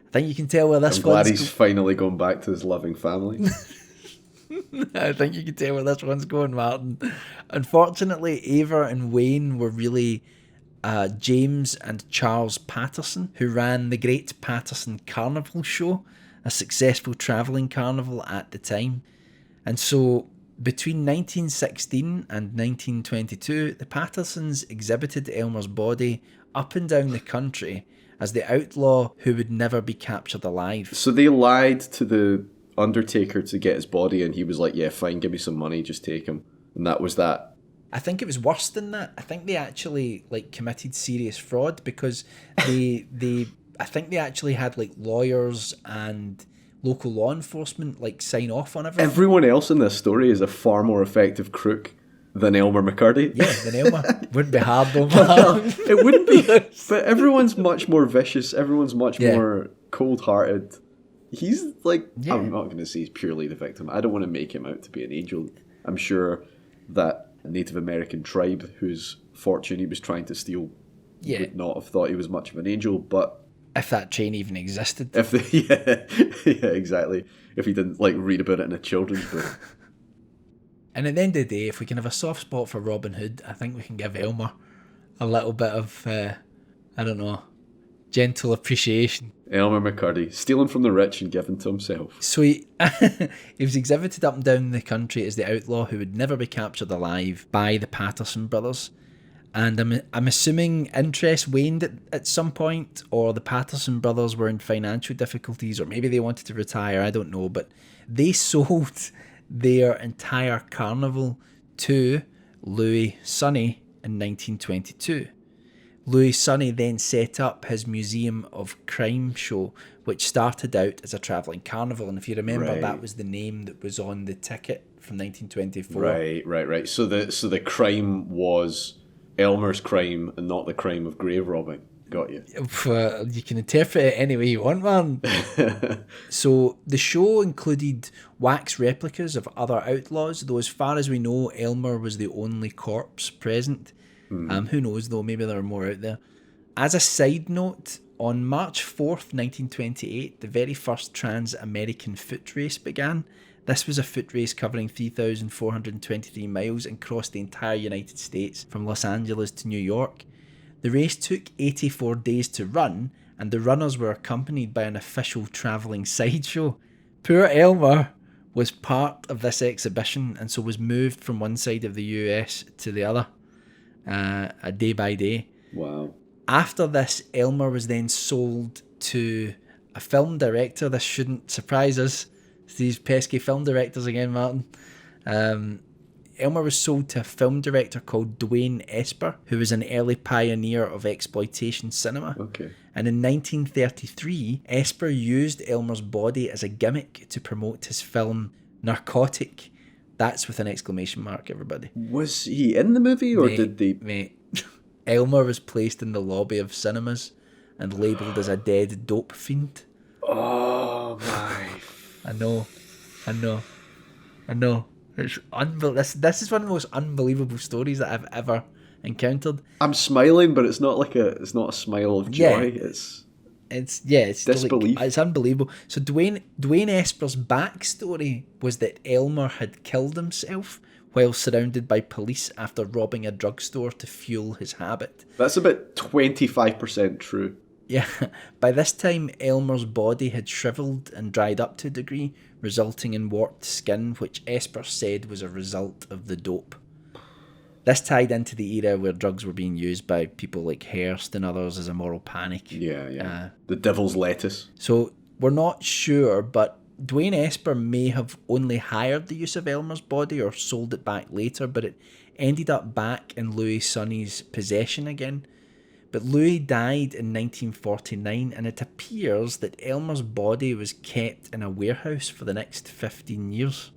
S1: I think you can tell where this
S2: I'm glad he's finally gone back to his loving family.
S1: I think you can tell where this one's going, Martin. Unfortunately, Aver and Wayne were really James and Charles Patterson, who ran the Great Patterson Carnival Show, a successful travelling carnival at the time. And so between 1916 and 1922, the Pattersons exhibited Elmer's body up and down the country as the outlaw who would never be captured alive.
S2: So they lied to the Undertaker to get his body, and he was like, yeah, fine, give me some money, just take him. And that was that.
S1: I think it was worse than that. I think they actually like committed serious fraud, because I think they actually had like lawyers and local law enforcement like sign off on everything.
S2: Everyone else in this story is a far more effective crook than Elmer McCurdy.
S1: Yeah, than Elmer. Wouldn't be hard though.
S2: It wouldn't be. But everyone's much more vicious. Everyone's much more cold-hearted. He's like, I'm not going to say he's purely the victim. I don't want to make him out to be an angel. I'm sure that a Native American tribe whose fortune he was trying to steal would not have thought he was much of an angel, but
S1: if that chain even existed.
S2: Yeah, exactly. If he didn't like read about it in a children's book.
S1: And at the end of the day, if we can have a soft spot for Robin Hood, I think we can give Elmer a little bit of, gentle appreciation.
S2: Elmer McCurdy, stealing from the rich and giving to himself.
S1: So he was exhibited up and down the country as the outlaw who would never be captured alive by the Patterson brothers. And I'm assuming interest waned at some point, or the Patterson brothers were in financial difficulties, or maybe they wanted to retire, I don't know. But they sold their entire carnival to Louis Sonny in 1922. Louis Sonny then set up his Museum of Crime show, which started out as a travelling carnival. And if you remember, that was the name that was on the ticket from 1924.
S2: Right. So the crime was Elmer's crime and not the crime of grave robbing. Got you.
S1: You can interpret it any way you want, man. So the show included wax replicas of other outlaws, though as far as we know, Elmer was the only corpse present. Who knows though, maybe there are more out there. As a side note, on March 4th, 1928, the very first Trans-American foot race began. This was a foot race covering 3,423 miles and crossed the entire United States from Los Angeles to New York. The race took 84 days to run, and the runners were accompanied by an official travelling sideshow. Poor Elmer was part of this exhibition, and so was moved from one side of the US to the other, day by day.
S2: Wow.
S1: After this, Elmer was then sold to a film director. This shouldn't surprise us. It's these pesky film directors again, Martin. Elmer was sold to a film director called Dwayne Esper, who was an early pioneer of exploitation cinema.
S2: Okay.
S1: And in 1933, Esper used Elmer's body as a gimmick to promote his film Narcotic. That's with an exclamation mark, everybody.
S2: Was he in the movie, or did they...
S1: Mate, Elmer was placed in the lobby of cinemas and labelled as a dead dope fiend.
S2: Oh, my...
S1: I know. It's this is one of the most unbelievable stories that I've ever encountered.
S2: I'm smiling, but it's not a smile of joy.
S1: Yeah.
S2: It's
S1: disbelief. It's unbelievable. So Dwayne Esper's backstory was that Elmer had killed himself while surrounded by police after robbing a drugstore to fuel his habit.
S2: That's about 25% true.
S1: Yeah, by this time, Elmer's body had shriveled and dried up to a degree, resulting in warped skin, which Esper said was a result of the dope. This tied into the era where drugs were being used by people like Hearst and others as a moral panic.
S2: Yeah. The devil's lettuce.
S1: So we're not sure, but Dwayne Esper may have only hired the use of Elmer's body or sold it back later, but it ended up back in Louis Sonny's possession again. But Louis died in 1949, and it appears that Elmer's body was kept in a warehouse for the next 15 years.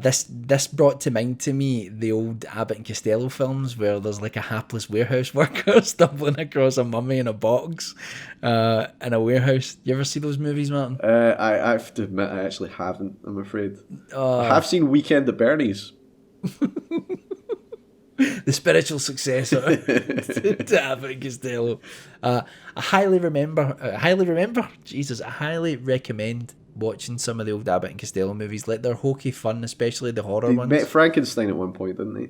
S1: This brought to mind to me the old Abbott and Costello films where there's like a hapless warehouse worker stumbling across a mummy in a box in a warehouse. You ever see those movies, Martin?
S2: I have to admit I actually haven't, I'm afraid. I have seen Weekend at Bernie's.
S1: The spiritual successor to Abbott and Costello. I highly recommend watching some of the old Abbott and Costello movies. Like, they're hokey fun, especially the horror ones.
S2: They met Frankenstein at one point, didn't they?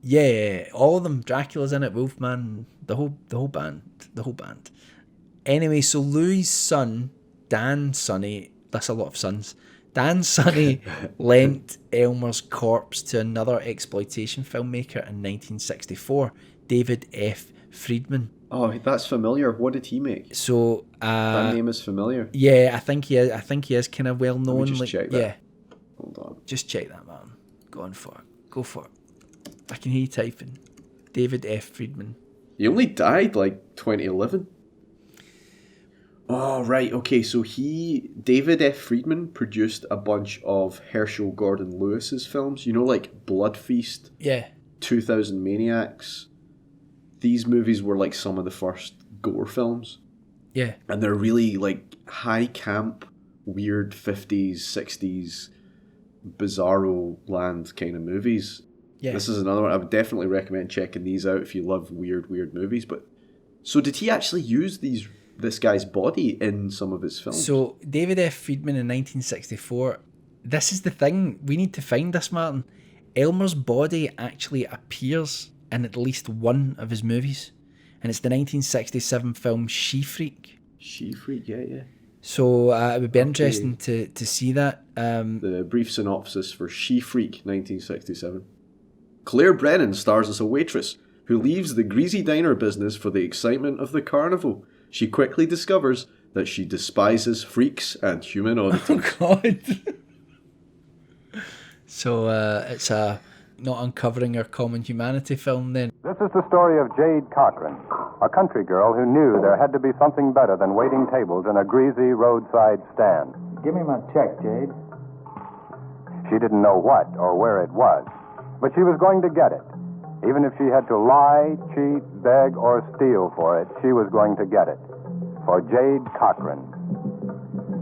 S1: Yeah, all of them. Dracula's in it, Wolfman, the whole band. Anyway, so Louis' son, Dan Sonny, that's a lot of sons. Dan Sonny lent Elmer's corpse to another exploitation filmmaker in 1964, David F. Friedman.
S2: Oh, that's familiar. What did he make?
S1: So
S2: that name is familiar.
S1: Yeah, I think he is kind of well known.
S2: Let me just check that.
S1: Yeah.
S2: Hold on.
S1: Just check that, man. Go for it. I can hear you typing. David F. Friedman.
S2: He only died like 2011. Oh, right. Okay, so David F. Friedman produced a bunch of Herschel Gordon Lewis's films. You know, like Blood Feast.
S1: Yeah.
S2: 2000 Maniacs. These movies were like some of the first gore films.
S1: Yeah.
S2: And they're really like high camp, weird 50s, 60s, bizarro land kind of movies. Yeah. This is another one. I would definitely recommend checking these out if you love weird movies. But so did he actually use this guy's body in some of his films?
S1: So David F. Friedman in 1964, this is the thing. We need to find this, Martin. Elmer's body actually appears in at least one of his movies, and it's the 1967 film She Freak.
S2: She Freak, yeah.
S1: So it would be interesting to see that.
S2: The brief synopsis for She Freak, 1967. Claire Brennan stars as a waitress who leaves the greasy diner business for the excitement of the carnival. She quickly discovers that she despises freaks and human oddity.
S1: Oh, God. So it's a not uncovering our common humanity film then.
S3: This is the story of Jade Cochran, a country girl who knew there had to be something better than waiting tables in a greasy roadside stand.
S4: Give me my check, Jade.
S3: She didn't know what or where it was, but she was going to get it. Even if she had to lie, cheat, beg, or steal for it, she was going to get it. For Jade Cochran.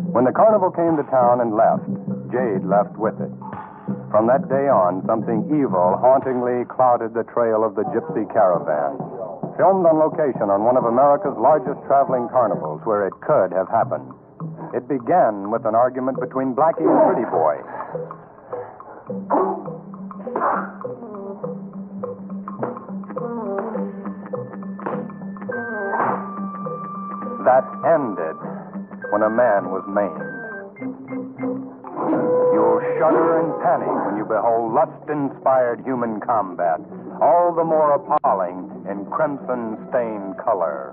S3: When the carnival came to town and left, Jade left with it. From that day on, something evil hauntingly clouded the trail of the gypsy caravan. Filmed on location on one of America's largest traveling carnivals where it could have happened. It began with an argument between Blackie and Pretty Boy. That ended when a man was maimed. You'll shudder and panic when you behold lust-inspired human combat, all the more appalling in crimson-stained color.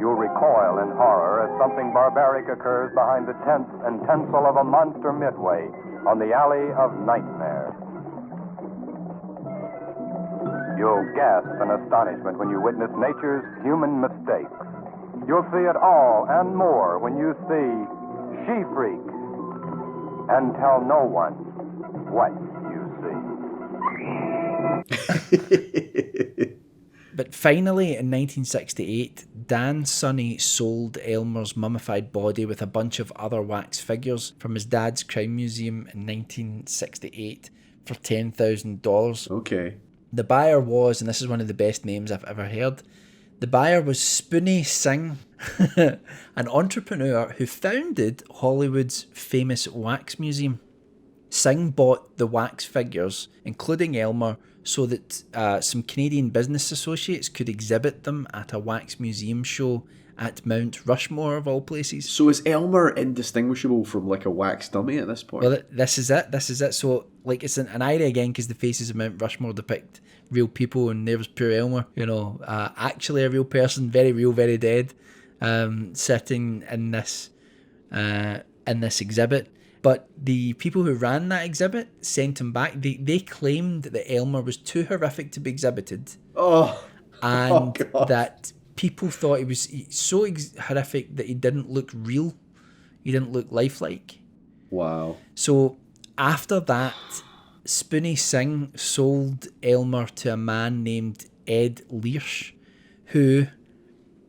S3: You'll recoil in horror as something barbaric occurs behind the tents and tinsel of a monster midway on the Alley of Nightmare. You'll gasp in astonishment when you witness nature's human mistakes. You'll see it all and more when you see She Freak. And tell no one what you see.
S1: But finally, in 1968, Dan Sonny sold Elmer's mummified body with a bunch of other wax figures from his dad's crime museum in 1968 for $10,000.
S2: Okay.
S1: The buyer was, and this is one of the best names I've ever heard, the buyer was Spoonie Singh, an entrepreneur who founded Hollywood's famous wax museum. Singh bought the wax figures, including Elmer, so that some Canadian business associates could exhibit them at a wax museum show at Mount Rushmore, of all places.
S2: So is Elmer indistinguishable from like a wax dummy at this point?
S1: Well, this is it. So, like, it's an irony again, because the faces of Mount Rushmore depict real people, and there was poor Elmer, actually a real person, very real, very dead, sitting in this exhibit. But the people who ran that exhibit sent him back. They claimed that Elmer was too horrific to be exhibited. And that people thought he was so horrific that he didn't look real. He didn't look lifelike.
S2: Wow.
S1: So after that, Spoonie Singh sold Elmer to a man named Ed Learsh, who,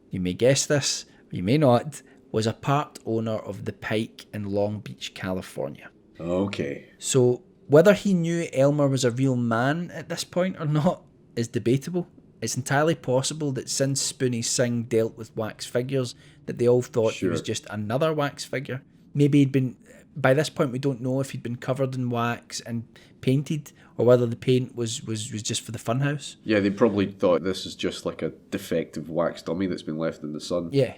S1: you may guess this, or you may not, was a part owner of the Pike in Long Beach, California.
S2: Okay.
S1: So whether he knew Elmer was a real man at this point or not is debatable. It's entirely possible that since Spoonie Singh dealt with wax figures, that they all thought he was just another wax figure. Maybe he'd been, by this point we don't know if he'd been covered in wax and painted, or whether the paint was just for the funhouse.
S2: Yeah, they probably thought this is just like a defective wax dummy that's been left in the sun.
S1: Yeah.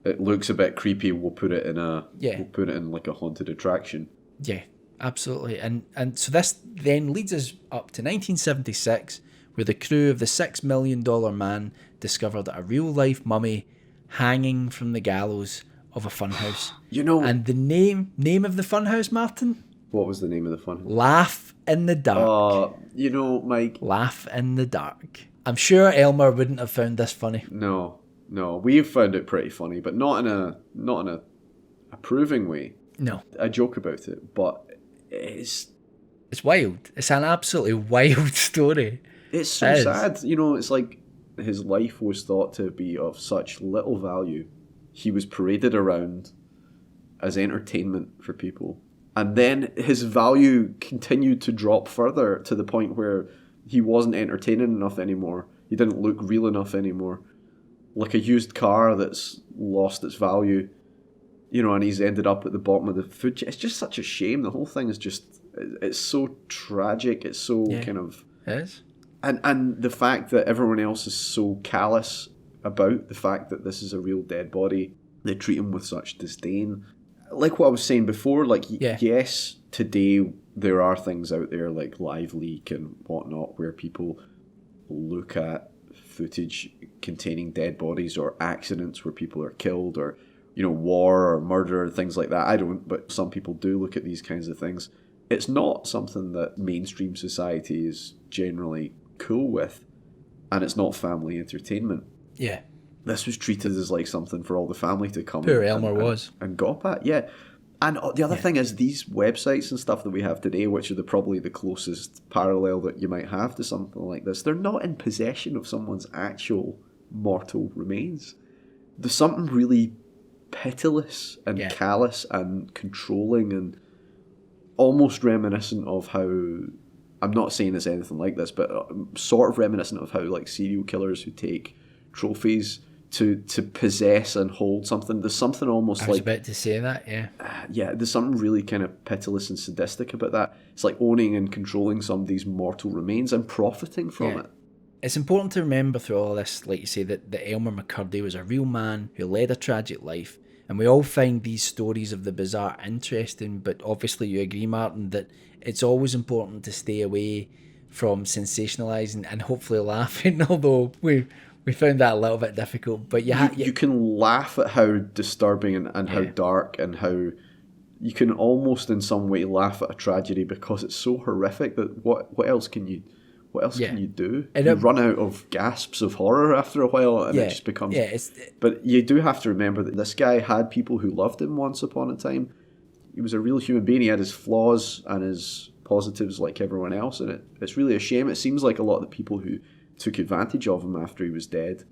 S2: It looks a bit creepy. We'll put it in like a haunted attraction.
S1: Yeah, absolutely. And so this then leads us up to 1976, where the crew of the $6 million man discovered a real life mummy hanging from the gallows of a funhouse. And the name of the funhouse, Martin?
S2: What was the name of the funhouse?
S1: Laugh in the Dark.
S2: Mike.
S1: Laugh in the Dark. I'm sure Elmer wouldn't have found this funny.
S2: No, we've found it pretty funny, but not in a approving way.
S1: No.
S2: I joke about it, but it's
S1: wild. It's an absolutely wild story.
S2: It's so sad. It's like his life was thought to be of such little value. He was paraded around as entertainment for people. And then his value continued to drop further to the point where he wasn't entertaining enough anymore. He didn't look real enough anymore. Like a used car that's lost its value, and he's ended up at the bottom of the food chain. It's just such a shame. The whole thing is it's so tragic. It's so kind of...
S1: It is.
S2: And the fact that everyone else is so callous about the fact that this is a real dead body, they treat him with such disdain. Like what I was saying before, yes, today there are things out there like Live Leak and whatnot where people look at footage containing dead bodies or accidents where people are killed or, war or murder, things like that. I don't, but some people do look at these kinds of things. It's not something that mainstream society is generally cool with, and it's not family entertainment.
S1: Yeah.
S2: This was treated as like something for all the family to come
S1: Poor Elmer was.
S2: And gawp at, yeah. And the other thing is these websites and stuff that we have today, which are probably the closest parallel that you might have to something like this, they're not in possession of someone's actual mortal remains. There's something really pitiless and callous and controlling and almost reminiscent of how... I'm not saying it's anything like this, but sort of reminiscent of how like serial killers who take trophies to possess and hold something. There's something almost like...
S1: I was about to say that, yeah.
S2: There's something really kind of pitiless and sadistic about that. It's like owning and controlling somebody's mortal remains and profiting from it.
S1: It's important to remember through all this, like you say, that Elmer McCurdy was a real man who led a tragic life, and we all find these stories of the bizarre interesting, but obviously you agree, Martin, that it's always important to stay away from sensationalising and hopefully laughing, although we found that a little bit difficult. But
S2: you can laugh at how disturbing and how dark, and how you can almost in some way laugh at a tragedy because it's so horrific that what else can you do? And you run out of gasps of horror after a while, and it just becomes... But you do have to remember that this guy had people who loved him once upon a time. He was a real human being. He had his flaws and his positives like everyone else, and it's really a shame. It seems like a lot of the people who took advantage of him after he was dead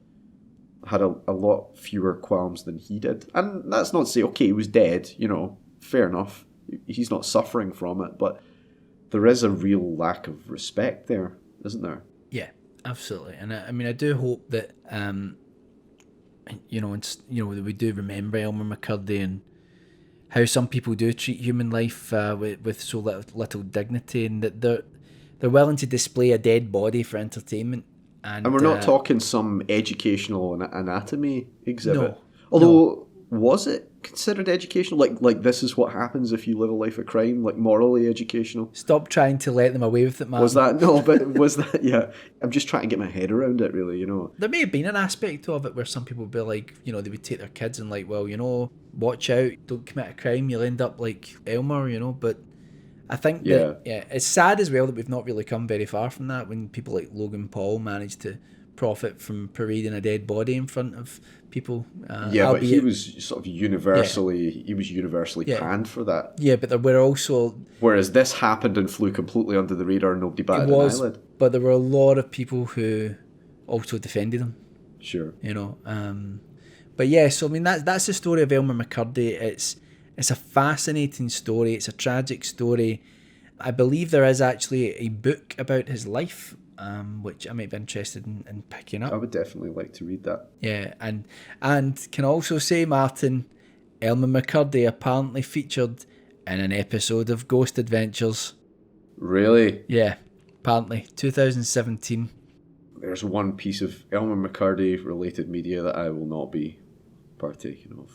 S2: had a lot fewer qualms than he did. And that's not to say, okay, he was dead, fair enough. He's not suffering from it, but there is a real lack of respect there, isn't there?
S1: Yeah, absolutely. And I do hope that, we do remember Elmer McCurdy and how some people do treat human life with so little dignity, and that they're willing to display a dead body for entertainment. And
S2: we're not talking some educational anatomy exhibit.
S1: No.
S2: Although, was it considered educational? Like this is what happens if you live a life of crime? Like morally educational?
S1: Stop trying to let them away with it, man.
S2: Was that? No, but was that? Yeah. I'm just trying to get my head around it, really, you know.
S1: There may have been an aspect of it where some people would be like, you know, they would take their kids and like, well, you know, watch out, don't commit a crime, you'll end up like Elmer, you know, but I think that, it's sad as well that we've not really come very far from that when people like Logan Paul managed to profit from parading a dead body in front of people.
S2: But he was sort of universally panned for that.
S1: Yeah, but there were also...
S2: Whereas this happened and flew completely under the radar and nobody batted an eyelid.
S1: But there were a lot of people who also defended him.
S2: Sure.
S1: You know, but yeah, so I mean, that's the story of Elmer McCurdy. It's a fascinating story. It's a tragic story. I believe there is actually a book about his life, which I might be interested in picking up.
S2: I would definitely like to read that.
S1: Yeah, and can also say, Martin, Elmer McCurdy apparently featured in an episode of Ghost Adventures.
S2: Really?
S1: Yeah, apparently. 2017.
S2: There's one piece of Elmer McCurdy related media that I will not be partaking of.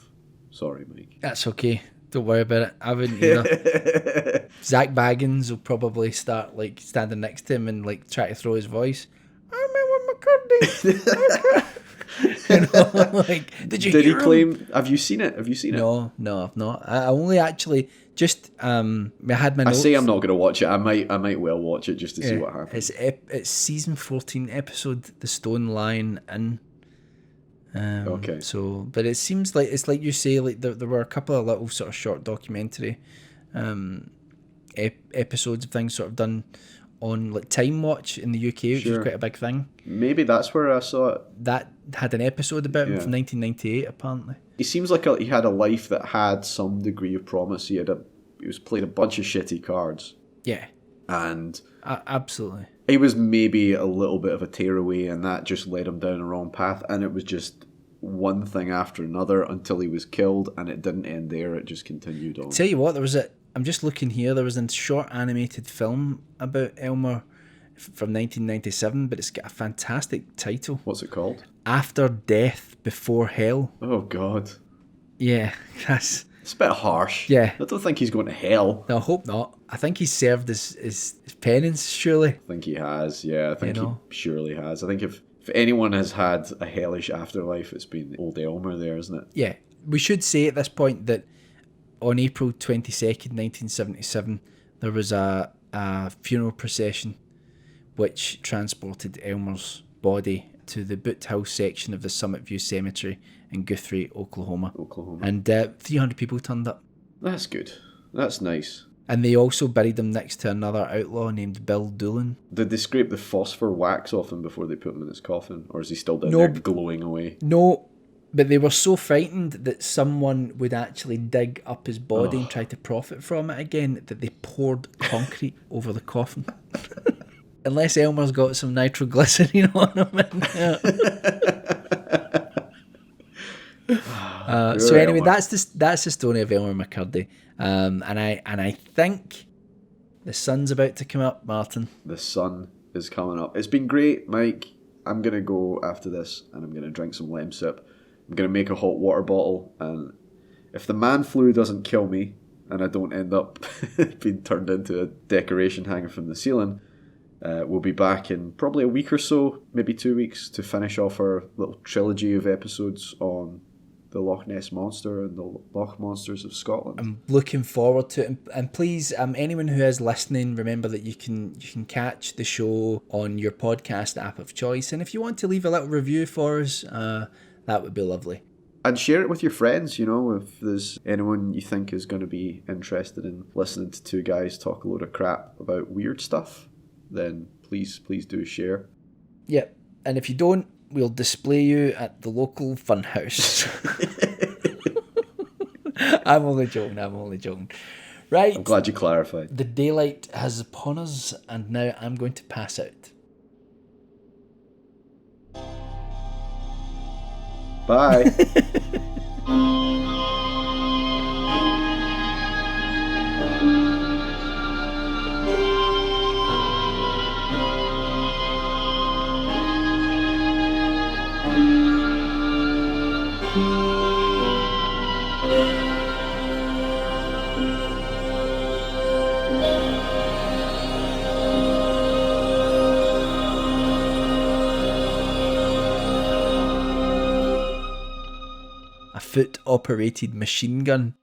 S2: Sorry, Mike.
S1: That's okay. Don't worry about it. I wouldn't either. Zach Baggins will probably start like standing next to him and like try to throw his voice. I'm Elmer McCurdy. You know, like, did he
S2: claim? Have you seen it?
S1: No, I've not. I only actually just I had my notes.
S2: I say I'm not going to watch it. I might well watch it just to see what happens.
S1: It's season 14 episode, The Stone Lion Inn.
S2: Okay.
S1: So, but it seems like it's like you say, like there were a couple of little sort of short documentary episodes of things sort of done on like Time Watch in the UK, which is quite a big thing.
S2: Maybe that's where I saw it.
S1: That had an episode about him from 1998, apparently.
S2: He seems like he had a life that had some degree of promise. He was playing a bunch of shitty cards.
S1: Yeah.
S2: And
S1: absolutely.
S2: He was maybe a little bit of a tearaway, and that just led him down the wrong path. And it was just one thing after another until he was killed, and it didn't end there. It just continued on.
S1: Tell you what, I'm just looking here. There was a short animated film about Elmer from 1997, but it's got a fantastic title.
S2: What's it called? After
S1: Death, Before Hell.
S2: Oh, God.
S1: Yeah, it's
S2: a bit harsh.
S1: Yeah.
S2: I don't think he's going to hell.
S1: No, I hope not. I think he's served his penance, surely.
S2: I think he has, yeah. I think he surely has. I think if anyone has had a hellish afterlife, it's been old Elmer there, isn't it?
S1: Yeah. We should say at this point that on April 22nd, 1977, there was a funeral procession which transported Elmer's body to the Boot House section of the Summit View Cemetery in Guthrie, Oklahoma. And 300 people turned up.
S2: That's good. That's nice.
S1: And they also buried him next to another outlaw named Bill Doolan.
S2: Did they scrape the phosphor wax off him before they put him in his coffin? Or is he still down there glowing away?
S1: No, but they were so frightened that someone would actually dig up his body and try to profit from it again that they poured concrete over the coffin. Unless Elmer's got some nitroglycerin on him. So anyway, that's the story of Elmer McCurdy. And I think the sun's about to come up, Martin.
S2: The sun is coming up. It's been great, Mike. I'm going to go after this and I'm going to drink some lem sip. I'm going to make a hot water bottle, and if the man flu doesn't kill me and I don't end up being turned into a decoration hanging from the ceiling, we'll be back in probably a week or so, maybe 2 weeks, to finish off our little trilogy of episodes on the Loch Ness Monster and the Loch Monsters of Scotland.
S1: I'm looking forward to it, and please, anyone who is listening, remember that you can catch the show on your podcast app of choice, and if you want to leave a little review for us, that would be lovely.
S2: And share it with your friends, if there's anyone you think is going to be interested in listening to two guys talk a load of crap about weird stuff, then please do share.
S1: Yep, and if you don't, we'll display you at the local funhouse. I'm only joking. Right.
S2: I'm glad you clarified.
S1: The daylight has upon us, and now I'm going to pass out.
S2: Bye.
S1: a foot-operated machine gun